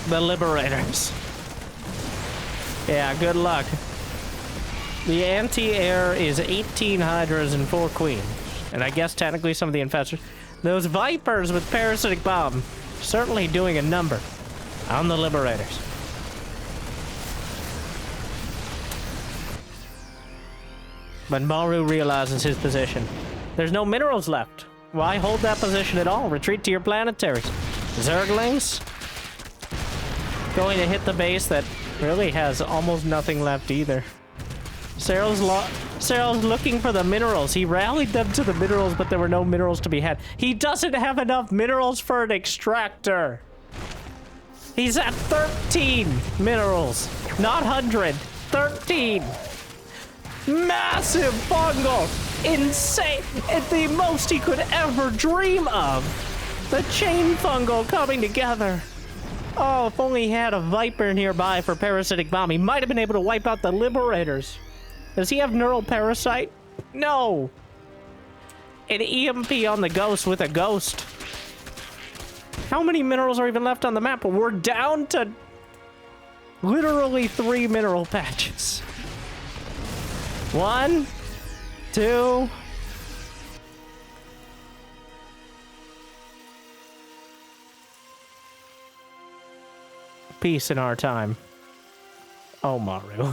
The Liberators. Yeah, good luck. The anti-air is 18 Hydras and 4 Queens. And I guess technically some of the infestors. Those Vipers with Parasitic Bomb certainly doing a number on the Liberators. But Maru realizes his position. There's no minerals left. Why hold that position at all? Retreat to your planetaries. Zerglings going to hit the base that really has almost nothing left either. Serral's looking for the minerals. He rallied them to the minerals, but there were no minerals to be had. He doesn't have enough minerals for an extractor. He's at 13 minerals. Not 100. 13. Massive fungal. Insane. It's the most he could ever dream of. The chain fungal coming together. Oh, if only he had a Viper nearby for Parasitic Bomb, he might have been able to wipe out the Liberators. Does he have Neural Parasite? No. An EMP on the Ghost with a Ghost. How many minerals are even left on the map? We're down to literally 3 mineral patches. 1, 2... Peace in our time. Oh, Maru.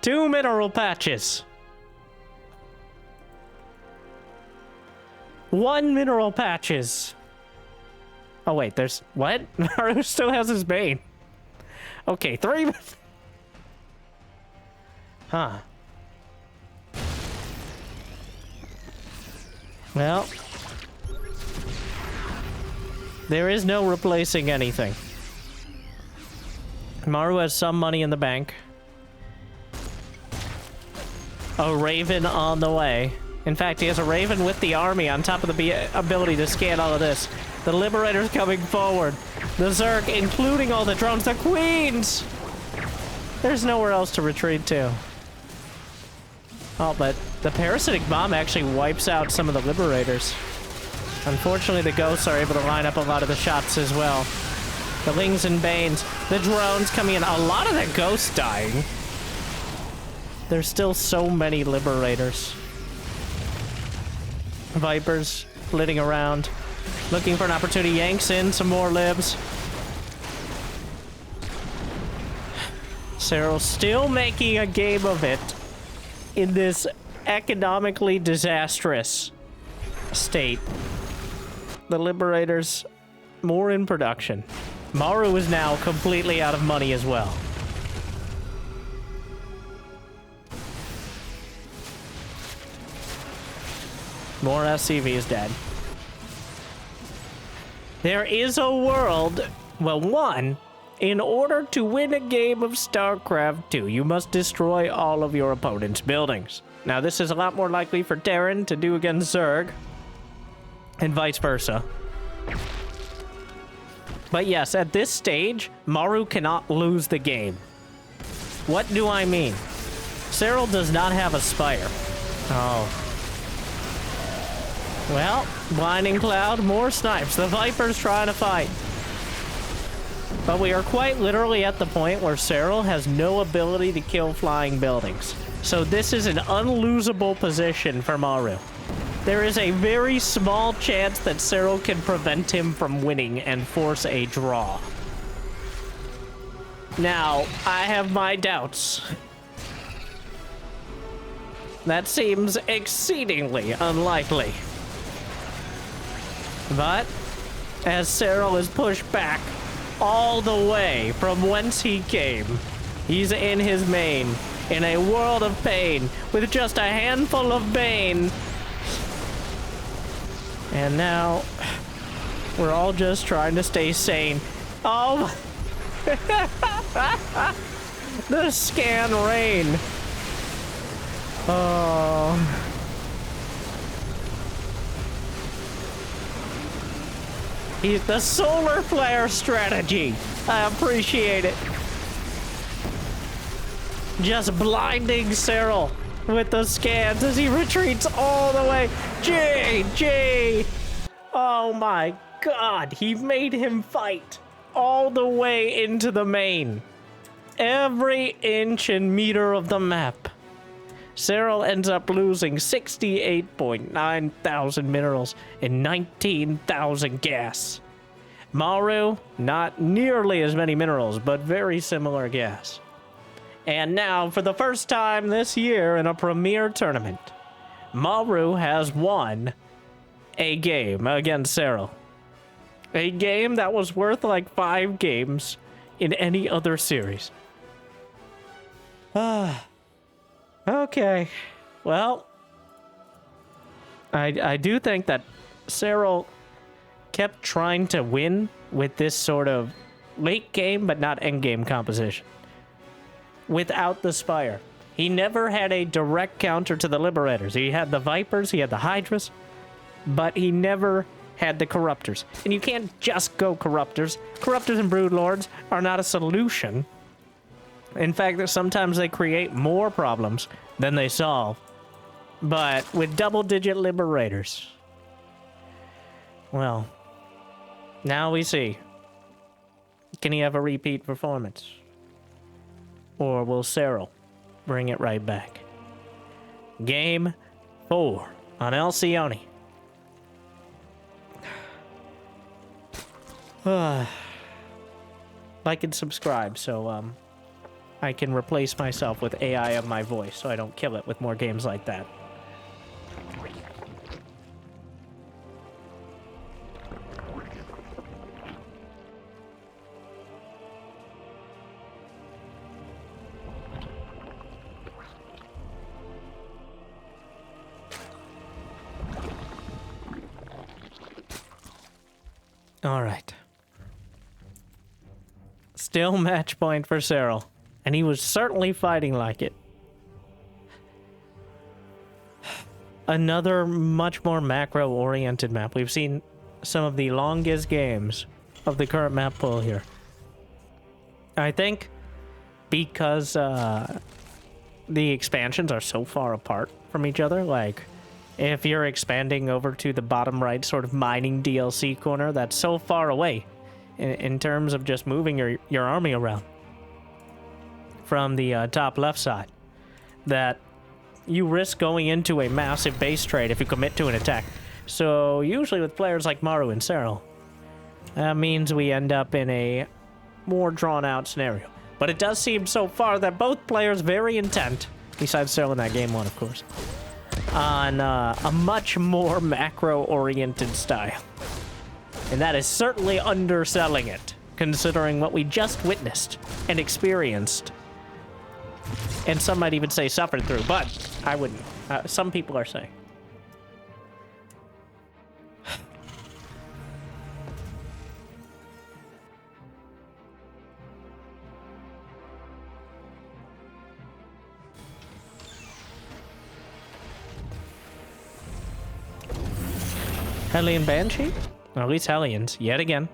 2 mineral patches. 1 mineral patches. Oh, wait, there's... What? Maru still has his bane. Okay, 3... Huh. Well... There is no replacing anything. Maru has some money in the bank. A Raven on the way. In fact, he has a Raven with the army on top of the ability to scan all of this. The Liberators coming forward. The Zerg, including all the drones. The Queens! There's nowhere else to retreat to. Oh, but the Parasitic Bomb actually wipes out some of the Liberators. Unfortunately, the Ghosts are able to line up a lot of the shots as well. The Lings and Banes, the drones coming in. A lot of the Ghosts dying. There's still so many Liberators. Vipers flitting around, looking for an opportunity. Yanks in some more libs. Serral still making a game of it in this economically disastrous state. The Liberators, more in production. Maru is now completely out of money as well. More SCV is dead. There is a world... Well, one, in order to win a game of StarCraft 2, you must destroy all of your opponent's buildings. Now, this is a lot more likely for Terran to do against Zerg, and vice versa. But yes, at this stage, Maru cannot lose the game. What do I mean? Serral does not have a Spire. Oh. Well, Blinding Cloud, more snipes. The Viper's trying to fight. But we are quite literally at the point where Serral has no ability to kill flying buildings. So this is an unlosable position for Maru. There is a very small chance that Serral can prevent him from winning and force a draw. Now, I have my doubts. That seems exceedingly unlikely. But, as Serral is pushed back all the way from whence he came, he's in his main, in a world of pain, with just a handful of bane. And now, we're all just trying to stay sane. Oh, the scan rain. Oh. He's the solar flare strategy. I appreciate it. Just blinding Serral with the scans as he retreats all the way. GG! Oh my god, he made him fight all the way into the main. Every inch and meter of the map. Serral ends up losing 68.9 thousand minerals and 19,000 gas. Maru, not nearly as many minerals, but very similar gas. And now, for the first time this year in a premier tournament, Maru has won a game against Serral. A game that was worth like 5 games in any other series. Okay. Well, I do think that Serral kept trying to win with this sort of late game but not end game composition. Without the Spire. He never had a direct counter to the Liberators. He had the Vipers, he had the Hydras, but he never had the Corruptors. And you can't just go Corruptors. Corruptors and Broodlords are not a solution. In fact, sometimes they create more problems than they solve. But with double-digit Liberators, well, now we see. Can he have a repeat performance? Or will Serral bring it right back? Game 4 on Alcyone. Like and subscribe so I can replace myself with AI of my voice so I don't kill it with more games like that. All right. Still match point for Serral, and he was certainly fighting like it. Another much more macro-oriented map. We've seen some of the longest games of the current map pool here. I think because the expansions are so far apart from each other, like if you're expanding over to the bottom right sort of mining DLC corner, that's so far away in terms of just moving your army around from the top left side, that you risk going into a massive base trade if you commit to an attack. So usually with players like Maru and Serral, that means we end up in a more drawn out scenario. But it does seem so far that both players very intent, besides Serral in that game 1 of course, on a much more macro-oriented style. And that is certainly underselling it, considering what we just witnessed and experienced. And some might even say suffered through, but I wouldn't. Some people are saying. Hellion Banshee? Or at least Hellions, yet again.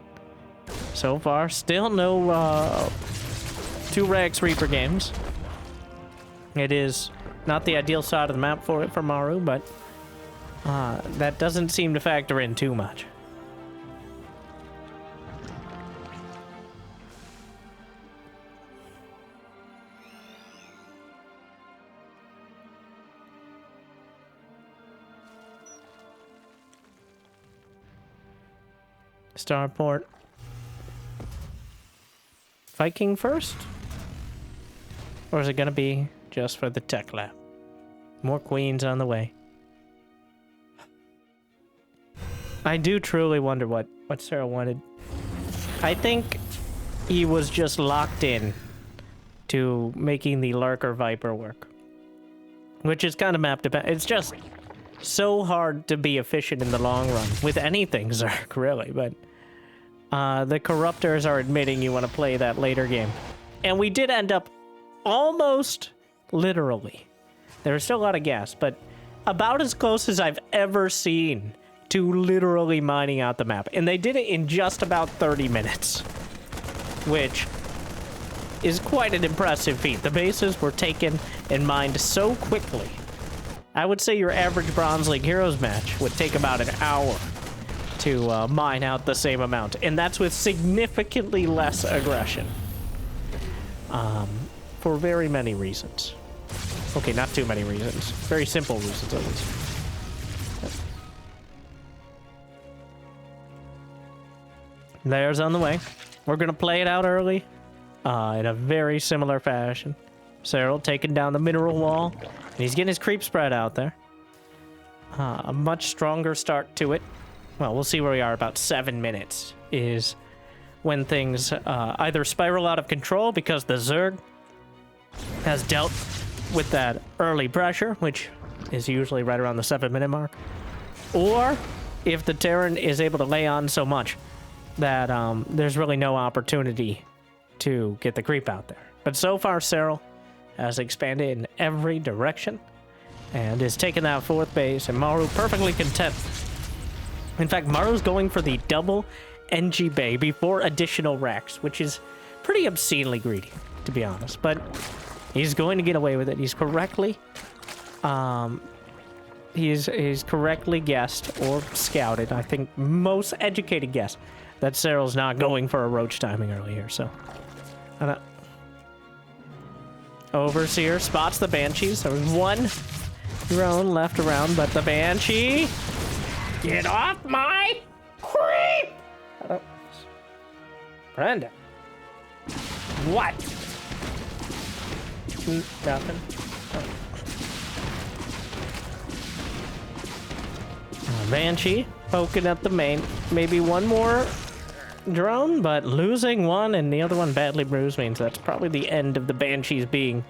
So far, still no 2 Rex Reaper games. It is not the ideal side of the map for it for Maru, but that doesn't seem to factor in too much. Starport. Viking first? Or is it gonna be just for the tech lab? More queens on the way. I do truly wonder what Serral wanted. I think he was just locked in to making the Lurker Viper work. Which is kind of map dependent. It's just so hard to be efficient in the long run with anything Zerg, really, but the corruptors are admitting you want to play that later game. And we did end up almost literally. There was still a lot of gas, but about as close as I've ever seen to literally mining out the map. And they did it in just about 30 minutes, which is quite an impressive feat. The bases were taken and mined so quickly. I would say your average Bronze League Heroes match would take about an hour to mine out the same amount. And that's with significantly less aggression. For very many reasons. Okay, not too many reasons. Very simple reasons, at least. There's on the way. We're going to play it out early in a very similar fashion. Serral taking down the mineral wall. And he's getting his creep spread out there. A much stronger start to it. Well, we'll see where we are. About 7 minutes is when things either spiral out of control because the Zerg has dealt with that early pressure, which is usually right around the 7-minute mark. Or if the Terran is able to lay on so much that there's really no opportunity to get the creep out there. But so far, Serral has expanded in every direction and is taking that 4th base, and Maru perfectly content. In fact, Maru's going for the double NG Bay before additional racks, which is pretty obscenely greedy, to be honest. But he's going to get away with it. He's correctly... He's correctly guessed or scouted, I think most educated guess, that Serral's not going for a roach timing early here, so... Overseer spots the Banshees. There was one drone left around, but the Banshee... Get off my creep! Brenda. What? Nothing. Banshee poking up the main. Maybe one more drone, but losing one and the other one badly bruised means that's probably the end of the Banshees being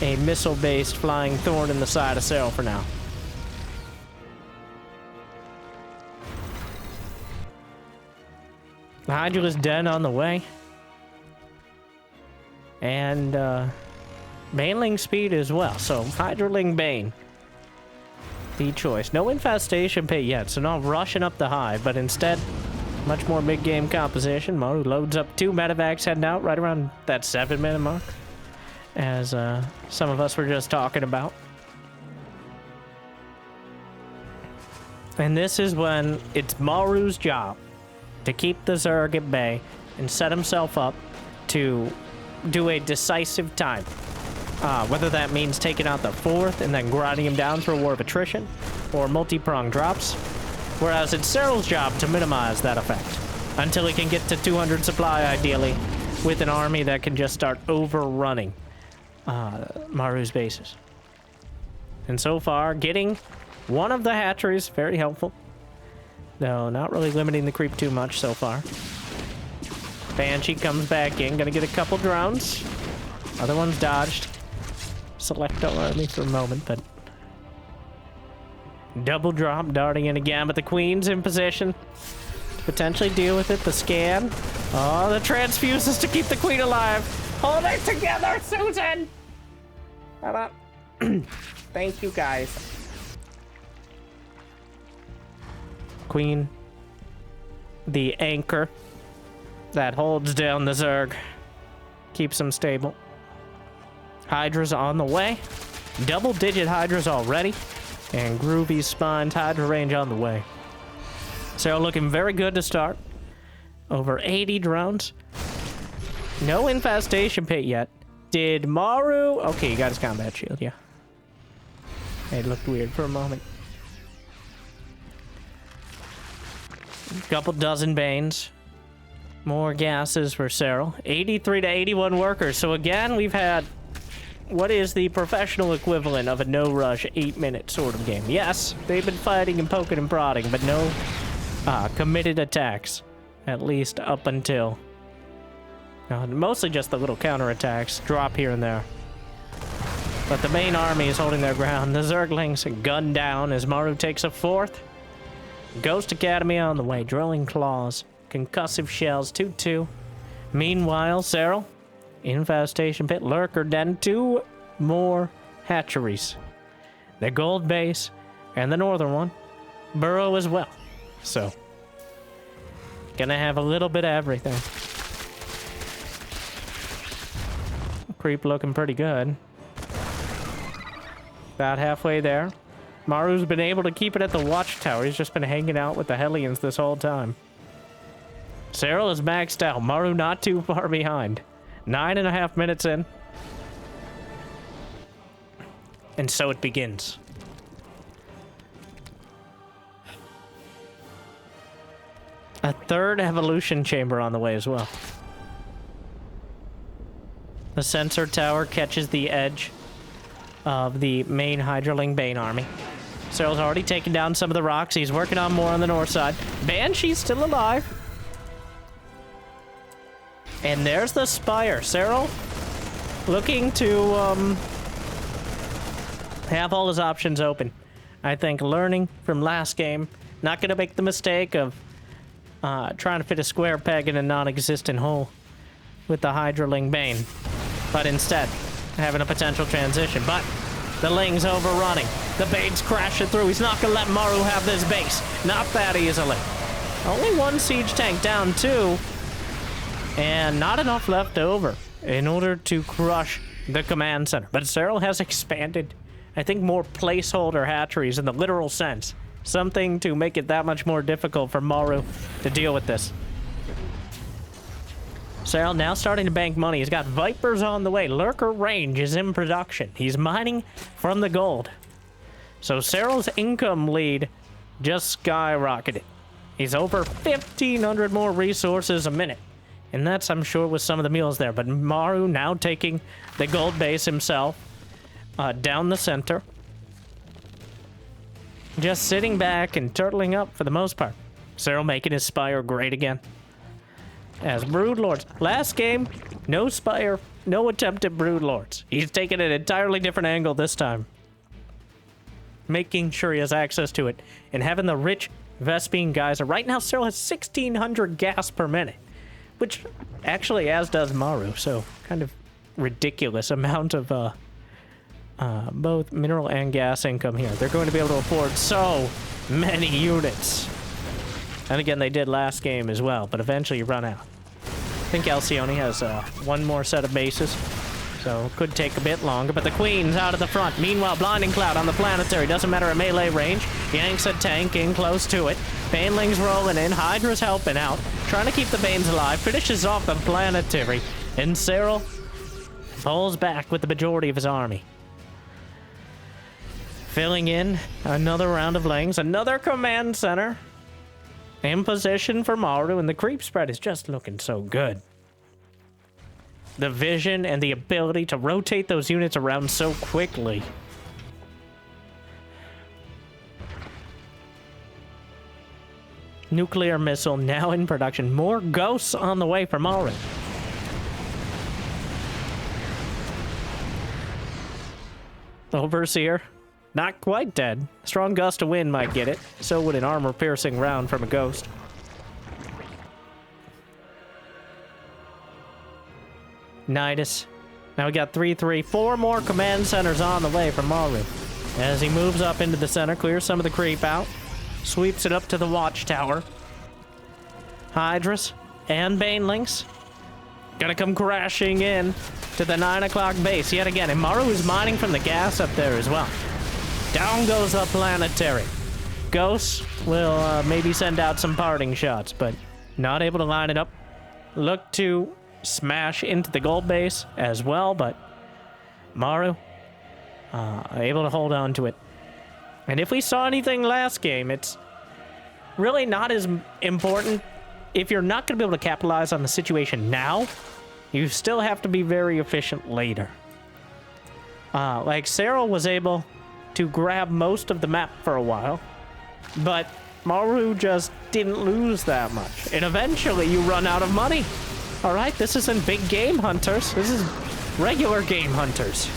a missile-based flying thorn in the side of Serral for now. The Hydra is dead on the way. And Baneling speed as well. So Hydraling Bane. The choice. No infestation pit yet, so not rushing up the hive, but instead much more mid-game composition. Maru loads up 2 medevacs heading out right around that 7-minute mark, as some of us were just talking about. And this is when it's Maru's job to keep the Zerg at bay and set himself up to do a decisive time. Whether that means taking out the 4th and then grinding him down through a war of attrition, or multi-prong drops. Whereas it's Serral's job to minimize that effect until he can get to 200 supply, ideally, with an army that can just start overrunning Maru's bases. And so far, getting one of the hatcheries, very helpful. Though not really limiting the creep too much so far. Banshee comes back in, gonna get a couple drones. Other one's dodged. Selecto army for a moment, but double drop, darting in again, but the Queen's in position to potentially deal with it. The scan. Oh, the transfuses to keep the Queen alive. Hold it together, Susan! How about... Thank you, guys. Queen. The anchor that holds down the Zerg. Keeps them stable. Hydra's on the way. Double-digit Hydras already. And Groovy's Spine's Hydra range on the way. Serral looking very good to start. Over 80 drones. No infestation pit yet. Did Maru... Okay, he got his combat shield, yeah. It looked weird for a moment. Couple dozen Banes. More gases for Serral. 83 to 81 workers. So again, we've had what is the professional equivalent of a no-rush 8-minute sort of game. Yes, they've been fighting and poking and prodding, but no committed attacks. At least up until... mostly just the little counterattacks. Drop here and there. But the main army is holding their ground. The Zerglings gunned down as Maru takes a fourth. Ghost Academy on the way. Drilling Claws. Concussive Shells. 2-2. Meanwhile, Serral. Infestation Pit. Lurker Den. 2 more hatcheries. The gold base. And the northern one. Burrow as well. So. Gonna have a little bit of everything. Creep looking pretty good. About halfway there. Maru's been able to keep it at the watchtower. He's just been hanging out with the Hellions this whole time. Serral is maxed out. Maru not too far behind. 9.5 minutes in. And so it begins. A third evolution chamber on the way as well. The sensor tower catches the edge of the main Hydraling Bane army. Serral's already taken down some of the rocks. He's working on more on the north side. Banshee's still alive. And there's the Spire. Serral looking to have all his options open. I think learning from last game. Not going to make the mistake of trying to fit a square peg in a non-existent hole with the Hydraling Bane. But instead, having a potential transition. But the Ling's overrunning. The Bane's crashing through. He's not going to let Maru have this base. Not that easily. Only one siege tank down, too. And not enough left over in order to crush the command center. But Serral has expanded, I think, more placeholder hatcheries in the literal sense. Something to make it that much more difficult for Maru to deal with this. Serral now starting to bank money. He's got Vipers on the way. Lurker range is in production. He's mining from the gold. So Serral's income lead just skyrocketed. He's over 1,500 more resources a minute. And that's, I'm sure, with some of the mules there. But Maru now taking the gold base himself down the center. Just sitting back and turtling up for the most part. Serral making his Spire great again. As Broodlords. Last game, no Spire, no attempt at Broodlords. He's taking an entirely different angle this time. Making sure he has access to it. And having the rich Vespine geyser. Right now, Serral has 1,600 gas per minute. Which, actually, as does Maru. So, kind of ridiculous amount of both mineral and gas income here. They're going to be able to afford so many units. And again, they did last game as well, but eventually you run out. I think Alcyone has one more set of bases, so could take a bit longer, but the Queen's out of the front. Meanwhile, Blinding Cloud on the planetary. Doesn't matter at melee range. Yanks a tank in close to it. Baneling's rolling in. Hydra's helping out. Trying to keep the Banes alive. Finishes off the planetary. And Serral falls back with the majority of his army. Filling in another round of Lings. Another command center. In position for Maru, and the creep spread is just looking so good. The vision and the ability to rotate those units around so quickly. Nuclear missile now in production. More ghosts on the way for Maru. Overseer. Not quite dead. Strong gust of wind might get it. So would an armor-piercing round from a ghost. Nidus. Now we got 3-3. 4 more command centers on the way for Maru. As he moves up into the center, clears some of the creep out. Sweeps it up to the watchtower. Hydras and Banelings. Gonna come crashing in to the 9 o'clock base yet again. And Maru is mining from the gas up there as well. Down goes the planetary. Ghosts will maybe send out some parting shots, but not able to line it up. Look to smash into the gold base as well, but Maru able to hold on to it. And if we saw anything last game, it's really not as important. If you're not going to be able to capitalize on the situation now, you still have to be very efficient later. Like, Serral was able to grab most of the map for a while, but Maru just didn't lose that much. And eventually you run out of money. All right, this isn't big game hunters. This is regular game hunters.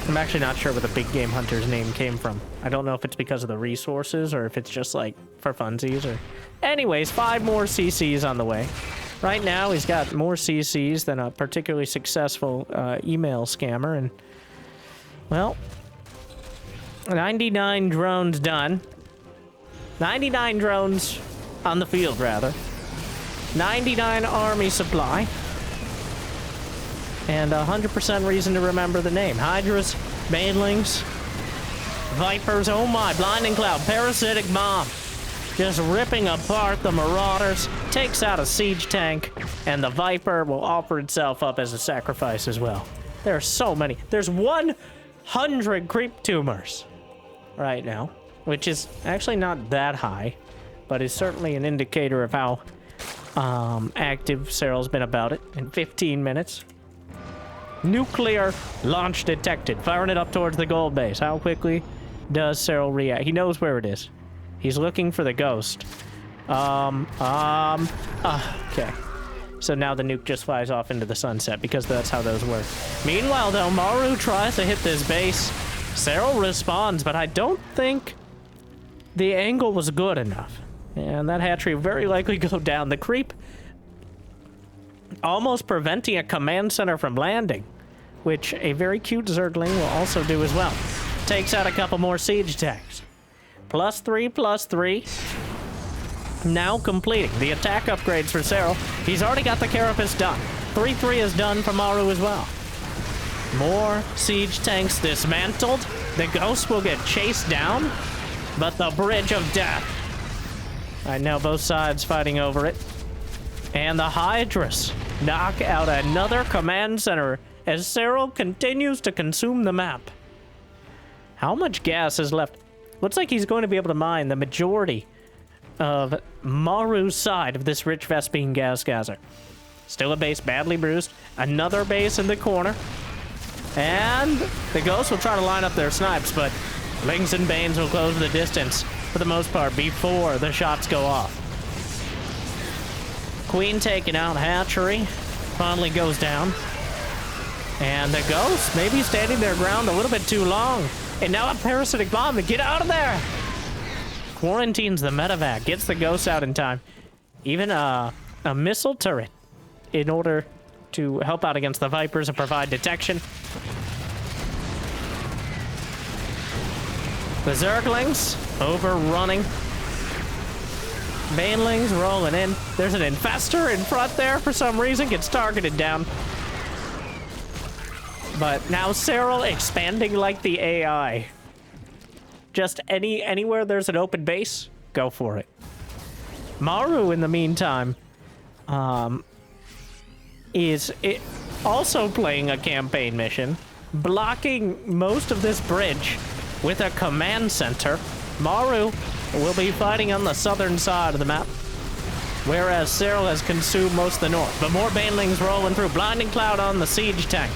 I'm actually not sure where the big game hunter's name came from. I don't know if it's because of the resources or if it's just like for funsies or... Anyways, 5 more CCs on the way. Right now, he's got more CCs than a particularly successful email scammer. And, well, 99 drones done. 99 drones on the field, rather. 99 army supply. And 100% reason to remember the name. Hydras, Banelings, Vipers, oh my, Blinding Cloud, Parasitic Bomb. Just ripping apart the Marauders, takes out a siege tank, and the Viper will offer itself up as a sacrifice as well. There are so many. There's 100 creep tumors right now, which is actually not that high, but is certainly an indicator of how active Serral's been about it in 15 minutes. Nuclear launch detected. Firing it up towards the gold base. How quickly does Serral react? He knows where it is. He's looking for the ghost. Okay. So now the nuke just flies off into the sunset because that's how those work. Meanwhile, though, Maru tries to hit this base. Serral responds, but I don't think the angle was good enough. And that hatchery will very likely go down. The creep almost preventing a command center from landing, which a very cute Zergling will also do as well. Takes out a couple more siege tanks. +3, +3. Now completing the attack upgrades for Serral. He's already got the Carapace done. 3-3 is done for Maru as well. More siege tanks dismantled. The ghost will get chased down, but the Bridge of Death. Right now, both sides fighting over it. And the Hydras knock out another command center as Serral continues to consume the map. How much gas is left? Looks like he's going to be able to mine the majority of Maru's side of this rich Vespine gas geyser. Still a base badly bruised. Another base in the corner. And the ghosts will try to line up their snipes, but Lings and Banes will close the distance for the most part before the shots go off. Queen taking out hatchery. Finally goes down. And the ghost maybe standing their ground a little bit too long. And now a parasitic bomb to get out of there. Quarantines the medevac. Gets the ghost out in time. Even a missile turret in order to help out against the Vipers and provide detection. The Zerglings overrunning. Banelings rolling in. There's an infestor in front there for some reason. Gets targeted down. But now Serral expanding like the AI. Just anywhere there's an open base, go for it. Maru, in the meantime, is also playing a campaign mission, blocking most of this bridge with a command center. Maru will be fighting on the southern side of the map, whereas Serral has consumed most of the north. But more Banelings rolling through. Blinding Cloud on the siege tank.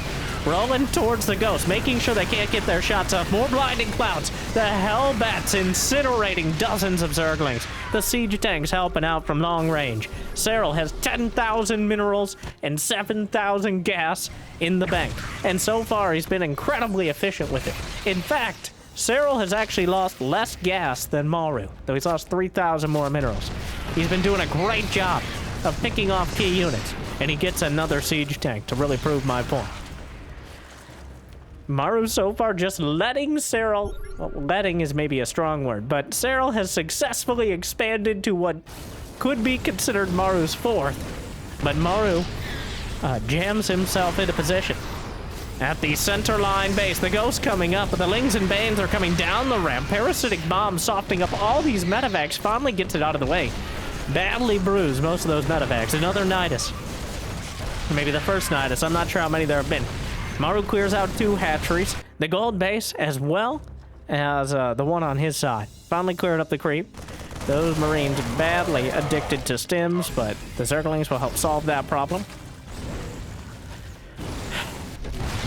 Rolling towards the ghost, making sure they can't get their shots off. More Blinding Clouds. The Hellbats incinerating dozens of Zerglings. The siege tanks helping out from long range. Serral has 10,000 minerals and 7,000 gas in the bank. And so far, he's been incredibly efficient with it. In fact, Serral has actually lost less gas than Maru, though he's lost 3,000 more minerals. He's been doing a great job of picking off key units, and he gets another siege tank to really prove my point. Maru so far just letting Serral... Well, letting is maybe a strong word, but Serral has successfully expanded to what could be considered Maru's fourth. But Maru jams himself into position. At the center line base, the ghost coming up, but the Lings and Banes are coming down the ramp. Parasitic Bomb softening up all these medevacs, finally gets it out of the way. Badly bruised, most of those medevacs. Another Nidus. Maybe the first Nidus, I'm not sure how many there have been. Maru clears out 2 hatcheries, the gold base as well as the one on his side. finally cleared up the creep. Those Marines badly addicted to stims, but the Zerglings will help solve that problem.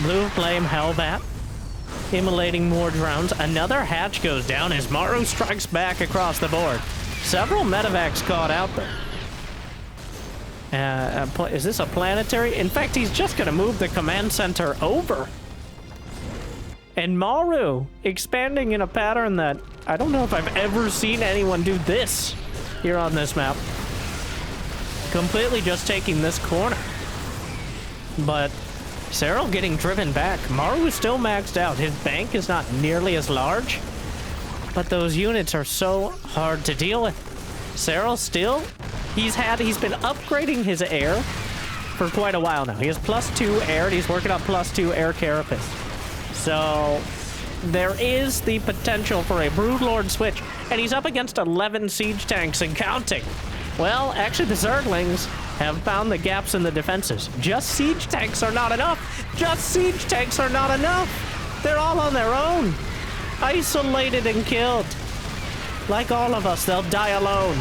Blue Flame Hellbat. Immolating more drones. Another hatch goes down as Maru strikes back across the board. Several medevacs caught out there. Is this a planetary? In fact, he's just going to move the command center over. And Maru expanding in a pattern that I don't know if I've ever seen anyone do this here on this map. Completely just taking this corner. But Serral getting driven back. Maru is still maxed out. His bank is not nearly as large, but those units are so hard to deal with. Serral still, he's been upgrading his air for quite a while now. He has +2 air, and he's working on +2 air carapace. So there is the potential for a Broodlord switch, and he's up against 11 siege tanks and counting. Well, actually, the Zerglings have found the gaps in the defenses. Just siege tanks are not enough. Just siege tanks are not enough. They're all on their own. Isolated and killed. Like all of us, they'll die alone.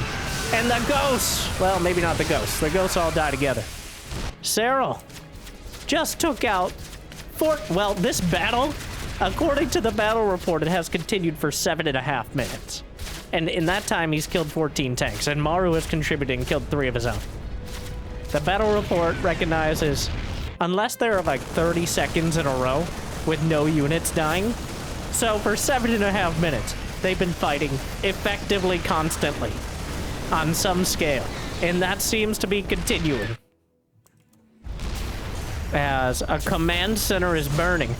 And the ghosts, well, maybe not the ghosts. The ghosts all die together. Serral just took out well, this battle, according to the battle report, it has continued for 7.5 minutes. And in that time, he's killed 14 tanks, and Maru has contributed and killed 3 of his own. The battle report recognizes, unless there are like 30 seconds in a row with no units dying, so for 7.5 minutes, they've been fighting effectively constantly on some scale, and that seems to be continuing. As a command center is burning.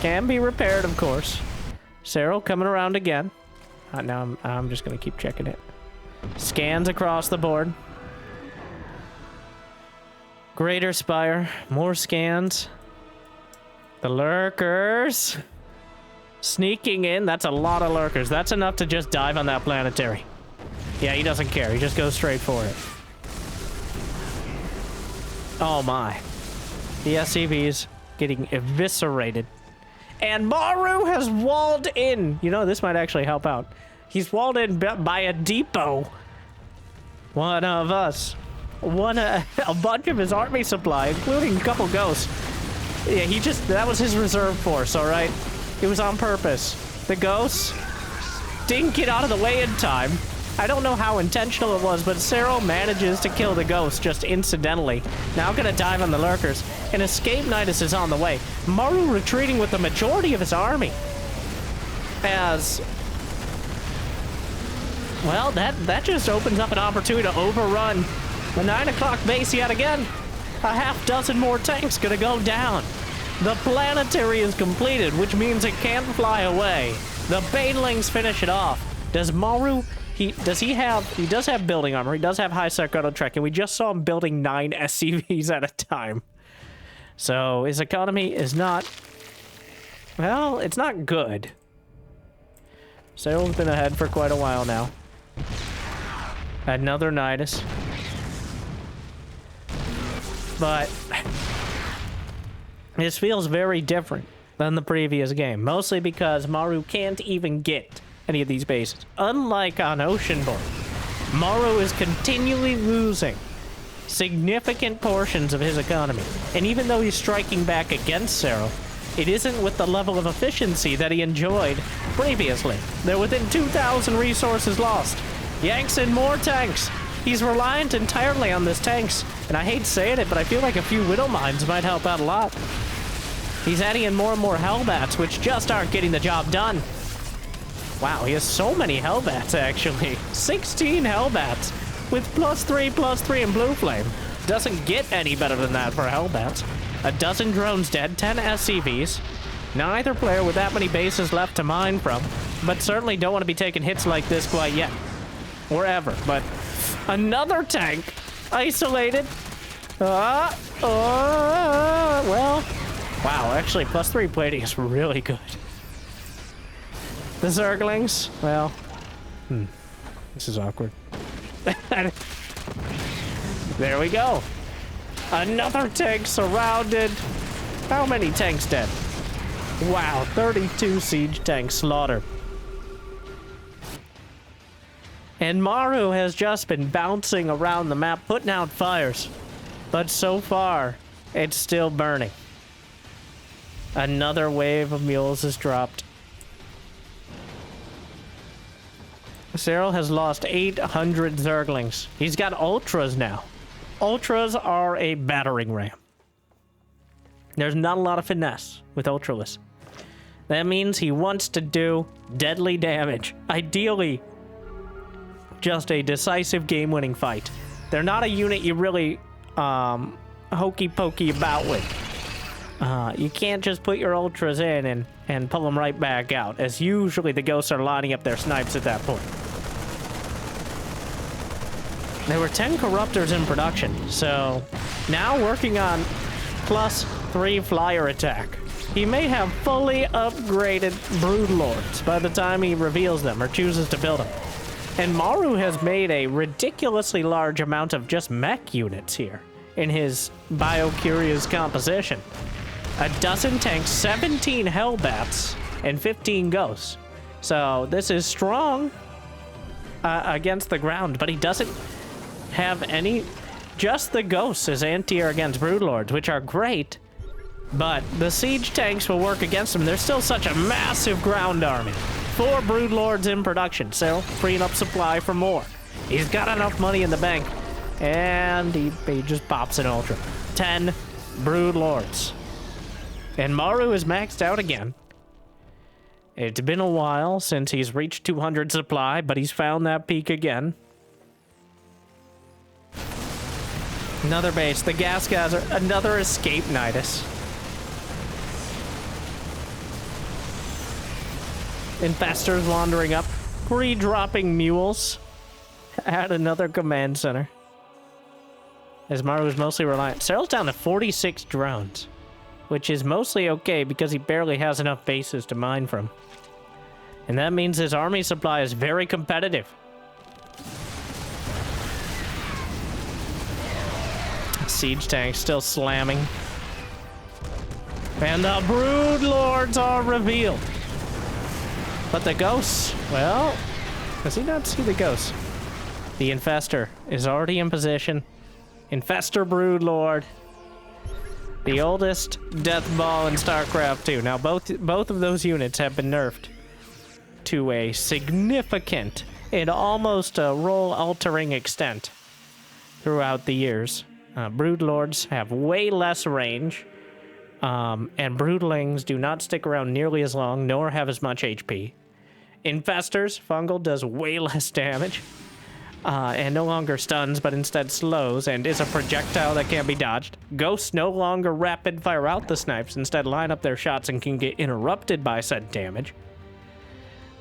Can be repaired, of course. Serral coming around again. Now I'm just going to keep checking it. Scans across the board. Greater Spire. More scans. The lurkers. Sneaking in. That's a lot of lurkers. That's enough to just dive on that planetary. Yeah, he doesn't care. He just goes straight for it. Oh my. The SCVs getting eviscerated. And Maru has walled in. You know, this might actually help out. He's walled in by a depot. One of us. A bunch of his army supply, including a couple ghosts. Yeah, that was his reserve force, all right? It was on purpose. The ghosts didn't get out of the way in time. I don't know how intentional it was, but Serral manages to kill the ghost just incidentally. Now gonna dive on the lurkers. An escape Nidus is on the way. Maru retreating with the majority of his army. As... well, that just opens up an opportunity to overrun the 9 o'clock base yet again. A half dozen more tanks gonna go down. The planetary is completed, which means it can't fly away. The Banelings finish it off. Does Maru... He does have building armor. He does have high sec auto trek, and we just saw him building 9 SCVs at a time. So his economy is not, well, it's not good. Serral's been ahead for quite a while now. Another Nidus. But this feels very different than the previous game, mostly because Maru can't even get any of these bases. Unlike on Oceanborn, Maru is continually losing significant portions of his economy. And even though he's striking back against Serral, it isn't with the level of efficiency that he enjoyed previously. They're within 2,000 resources lost. Yanks in more tanks. He's reliant entirely on this tanks. And I hate saying it, but I feel like a few Widow Mines might help out a lot. He's adding in more and more Hellbats, which just aren't getting the job done. Wow, he has so many Hellbats, actually. 16 Hellbats with +3/+3 and Blue Flame. Doesn't get any better than that for Hellbats. A dozen drones dead, 10 SCVs. Neither player with that many bases left to mine from, but certainly don't want to be taking hits like this quite yet. Or ever, but another tank isolated. Well, wow, actually, +3 plating is really good. The Zerglings, well, this is awkward. There we go. Another tank surrounded. How many tanks dead? Wow, 32 siege tanks slaughtered. And Maru has just been bouncing around the map, putting out fires. But so far, it's still burning. Another wave of mules is dropped. Serral has lost 800 Zerglings. He's got Ultras now. Ultras are a battering ram. There's not a lot of finesse with Ultraless. That means he wants to do deadly damage. Ideally, just a decisive game-winning fight. They're not a unit you really hokey-pokey about with. You can't just put your Ultras in and pull them right back out, as usually the Ghosts are lining up their snipes at that point. There were 10 Corruptors in production, so now working on +3 flyer attack. He may have fully upgraded Broodlords by the time he reveals them or chooses to build them. And Maru has made a ridiculously large amount of just mech units here in his Bio-Curious composition. A dozen tanks, 17 Hellbats, and 15 Ghosts. So this is strong against the ground, but he doesn't have any... Just the Ghosts is anti-air against Broodlords, which are great, but the siege tanks will work against him. There's still such a massive ground army. 4 Broodlords in production, so freeing up supply for more. He's got enough money in the bank, and he just pops an Ultra. 10 Broodlords. And Maru is maxed out again. It's been a while since he's reached 200 supply, but he's found that peak again. Another base. The gas geyser. Another escape Nidus. Infestors wandering up. Pre-dropping mules. At another command center. As Maru is mostly reliant. Serral's down to 46 drones. Which is mostly okay because he barely has enough bases to mine from. And that means his army supply is very competitive. Siege tank still slamming. And the Broodlords are revealed. But the Ghosts, well, does he not see the Ghosts? The Infestor is already in position. Infestor Broodlord. The oldest death ball in StarCraft 2. Now, both of those units have been nerfed to a significant and almost a role-altering extent throughout the years. Broodlords have way less range, and Broodlings do not stick around nearly as long, nor have as much HP. Infestors, Fungal does way less damage, and no longer stuns, but instead slows, and is a projectile that can't be dodged. Ghosts no longer rapid fire out the snipes, instead line up their shots and can get interrupted by said damage.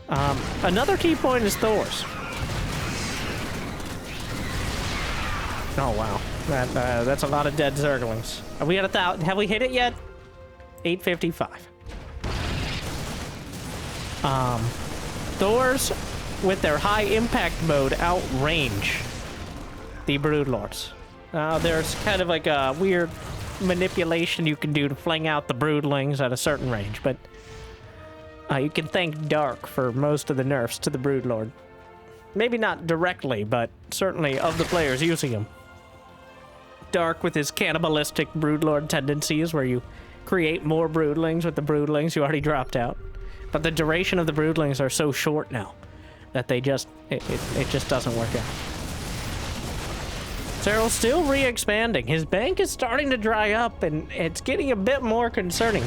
Another key point is Thors. Oh, wow. That's a lot of dead Zerglings. Are we at 1,000? Have we hit it yet? 855. Thors, with their high impact mode, outrange the Broodlords. There's kind of like a weird manipulation you can do to fling out the Broodlings at a certain range, but you can thank Dark for most of the nerfs to the Broodlord. Maybe not directly, but certainly of the players using him. Dark with his cannibalistic Broodlord tendencies, where you create more Broodlings with the Broodlings you already dropped out. But the duration of the Broodlings are so short now that they just, it just doesn't work out. Serral's still re-expanding. His bank is starting to dry up, and it's getting a bit more concerning.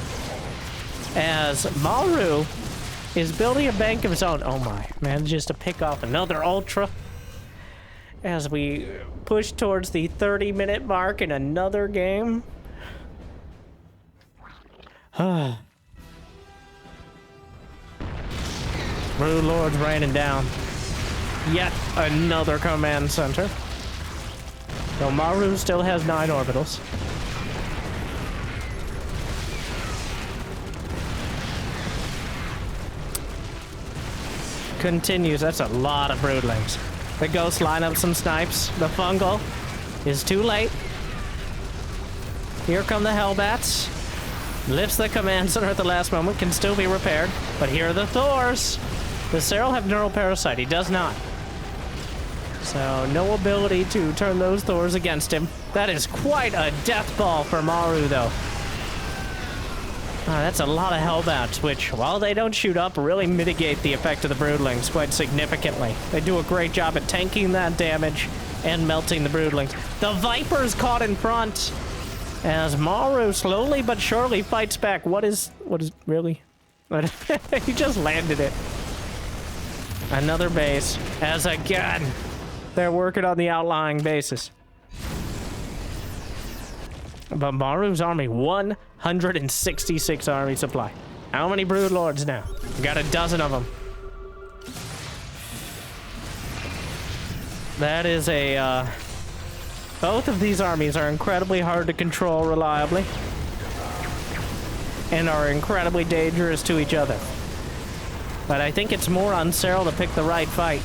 As Maru is building a bank of his own. Oh my, manages to pick off another Ultra. As we push towards the 30-minute mark in another game. Broodlord's raining down. Yet another command center. So Maru still has 9 orbitals. Continues. That's a lot of Broodlings. The Ghosts line up some snipes. The Fungal is too late. Here come the Hellbats. Lifts the command center at the last moment. Can still be repaired. But here are the Thors. Does Serral have Neural Parasite? He does not. So no ability to turn those Thors against him. That is quite a death ball for Maru, though. That's a lot of Hellbats, which, while they don't shoot up, really mitigate the effect of the Broodlings quite significantly. They do a great job at tanking that damage and melting the Broodlings. The Viper's caught in front as Maru slowly but surely fights back. What is really? He just landed it. Another base, as again, they're working on the outlying bases. But Maru's army, 166 army supply. How many Broodlords now? We got a dozen of them. That is a, both of these armies are incredibly hard to control reliably and are incredibly dangerous to each other. But I think it's more on Serral to pick the right fight.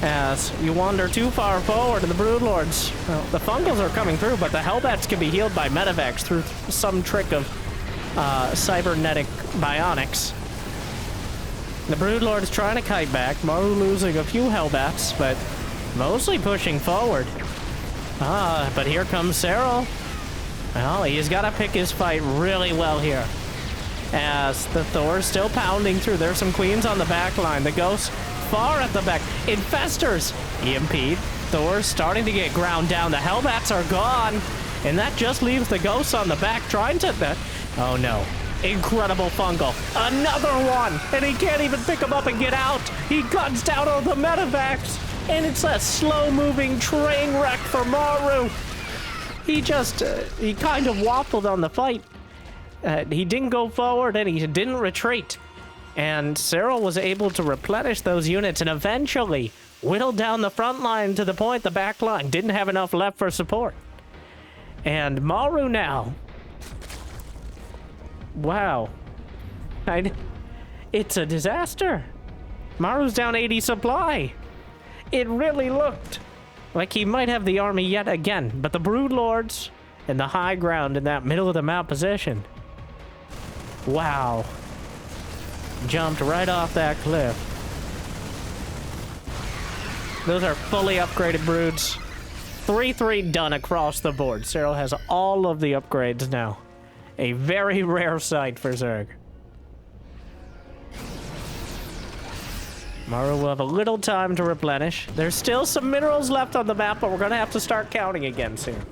As you wander too far forward and the Broodlords, well, the Fungals are coming through, but the Hellbats can be healed by Medivacs through some trick of cybernetic bionics. The Broodlord's trying to kite back, Maru losing a few Hellbats, but mostly pushing forward. But here comes Serral. Well, he's got to pick his fight really well here. As the Thor's still pounding through. There's some Queens on the back line. The Ghosts far at the back. Infestors EMP'd. Thor's starting to get ground down. The Hellbats are gone. And that just leaves the Ghosts on the back trying to... Oh no. Incredible Fungal. Another one. And he can't even pick him up and get out. He guns down all the Medivacs. And it's a slow-moving train wreck for Maru. He just... he kind of waffled on the fight. He didn't go forward and he didn't retreat. And Serral was able to replenish those units and eventually whittle down the front line to the point the back line didn't have enough left for support. And Maru now. Wow. It's a disaster. Maru's down 80 supply. It really looked like he might have the army yet again, but the Broodlords and the high ground in that middle of the map position. Wow. Jumped right off that cliff. Those are fully upgraded broods. 3-3 done across the board. Serral has all of the upgrades now. A very rare sight for Zerg. Maru will have a little time to replenish. There's still some minerals left on the map, but we're gonna have to start counting again soon.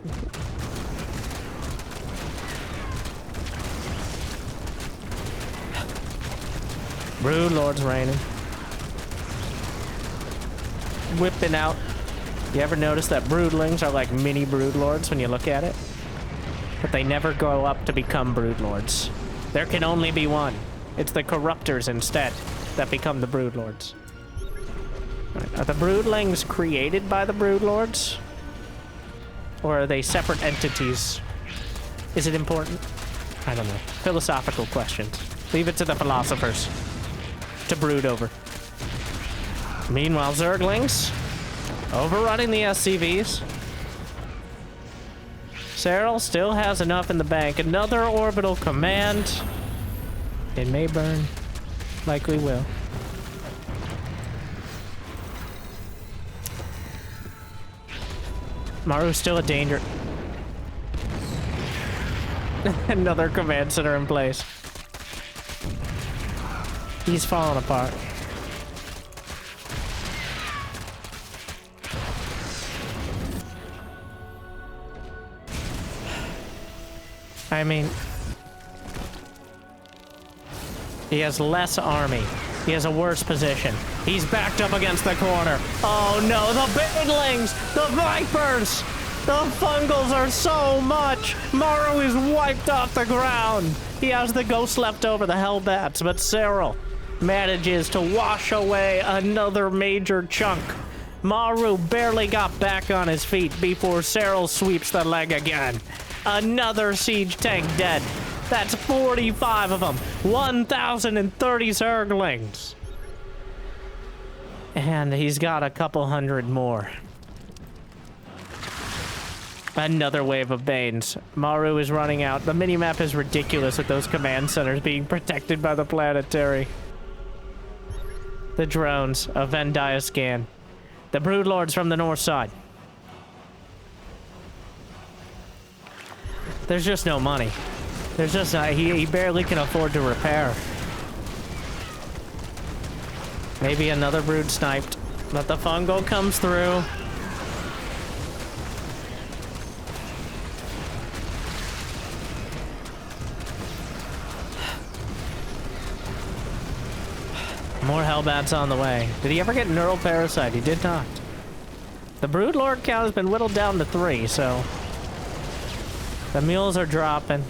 Broodlord's raining. Whipping out. You ever notice that Broodlings are like mini Broodlords when you look at it? But they never grow up to become Broodlords. There can only be one. It's the Corruptors instead that become the Broodlords. Right. Are the Broodlings created by the Broodlords? Or are they separate entities? Is it important? I don't know. Philosophical questions. Leave it to the philosophers to brood over. Meanwhile, Zerglings overrunning the SCVs. Serral still has enough in the bank. Another orbital command. It may burn. Likely will. Maru's still a danger. Another command center in place. He's falling apart. I mean, he has less army. He has a worse position. He's backed up against the corner. Oh no, the Banelings! The Vipers! The Fungals are so much! Maru is wiped off the ground! He has the Ghosts left over, the Hellbats, but Serral manages to wash away another major chunk. Maru barely got back on his feet before Serral sweeps the leg again. Another siege tank dead. That's 45 of them. 1,030 Zerglings. And he's got a couple hundred more. Another wave of Banes. Maru is running out. The minimap is ridiculous with those command centers being protected by the planetary. The drones, a Venn diagram. The Broodlords from the north side. There's just no money. There's just not, he barely can afford to repair. Maybe another brood sniped, but the fungal comes through. More Hellbats on the way. Did he ever get Neural Parasite? He did not. The Broodlord count has been whittled down to 3, so... The mules are dropping.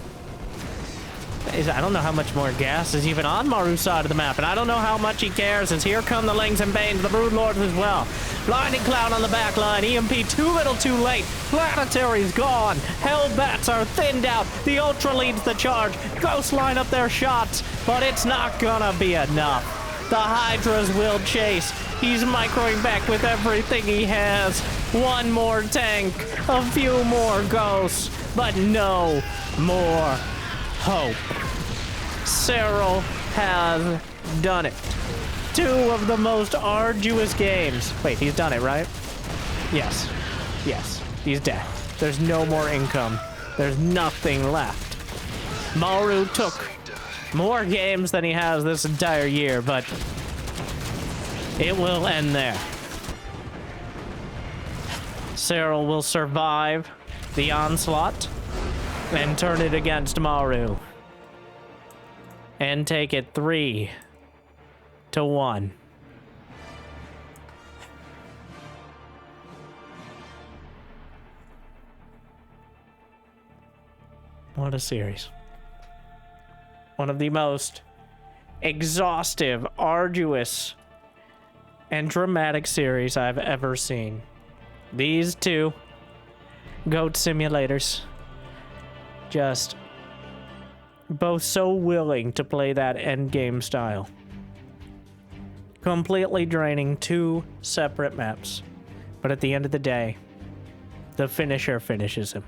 I don't know how much more gas is even on Maru's side of the map, and I don't know how much he cares, as here come the Lings and Banes, the Broodlords as well. Blinding Cloud on the back line, EMP too little too late. Planetary's gone. Hellbats are thinned out. The Ultra leads the charge. Ghosts line up their shots, but it's not gonna be enough. The Hydras will chase. He's microing back with everything he has. One more tank, a few more ghosts, but no more hope. Serral has done it. 2 of the most arduous games. Wait, he's done it, right? Yes. Yes, he's dead. There's no more income. There's nothing left. Maru took more games than he has this entire year, but it will end there. Serral will survive the onslaught and turn it against Maru and take it 3-1. What a series. One of the most exhaustive, arduous, and dramatic series I've ever seen. These 2 goat simulators, just both so willing to play that endgame style. Completely draining 2 separate maps, but at the end of the day, the finisher finishes him.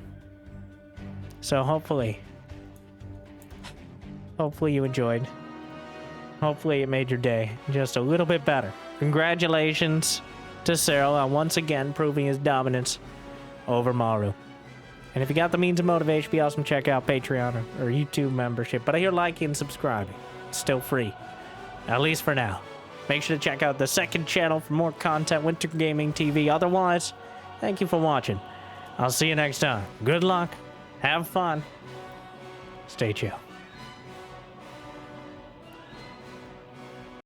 So hopefully you enjoyed. Hopefully it made your day just a little bit better. Congratulations to Serral on once again proving his dominance over Maru. And if you got the means of motivation, be awesome, check out Patreon or YouTube membership. But I hear liking and subscribing. It's still free. At least for now. Make sure to check out the second channel for more content, Winter Gaming TV. Otherwise, thank you for watching. I'll see you next time. Good luck. Have fun. Stay chill.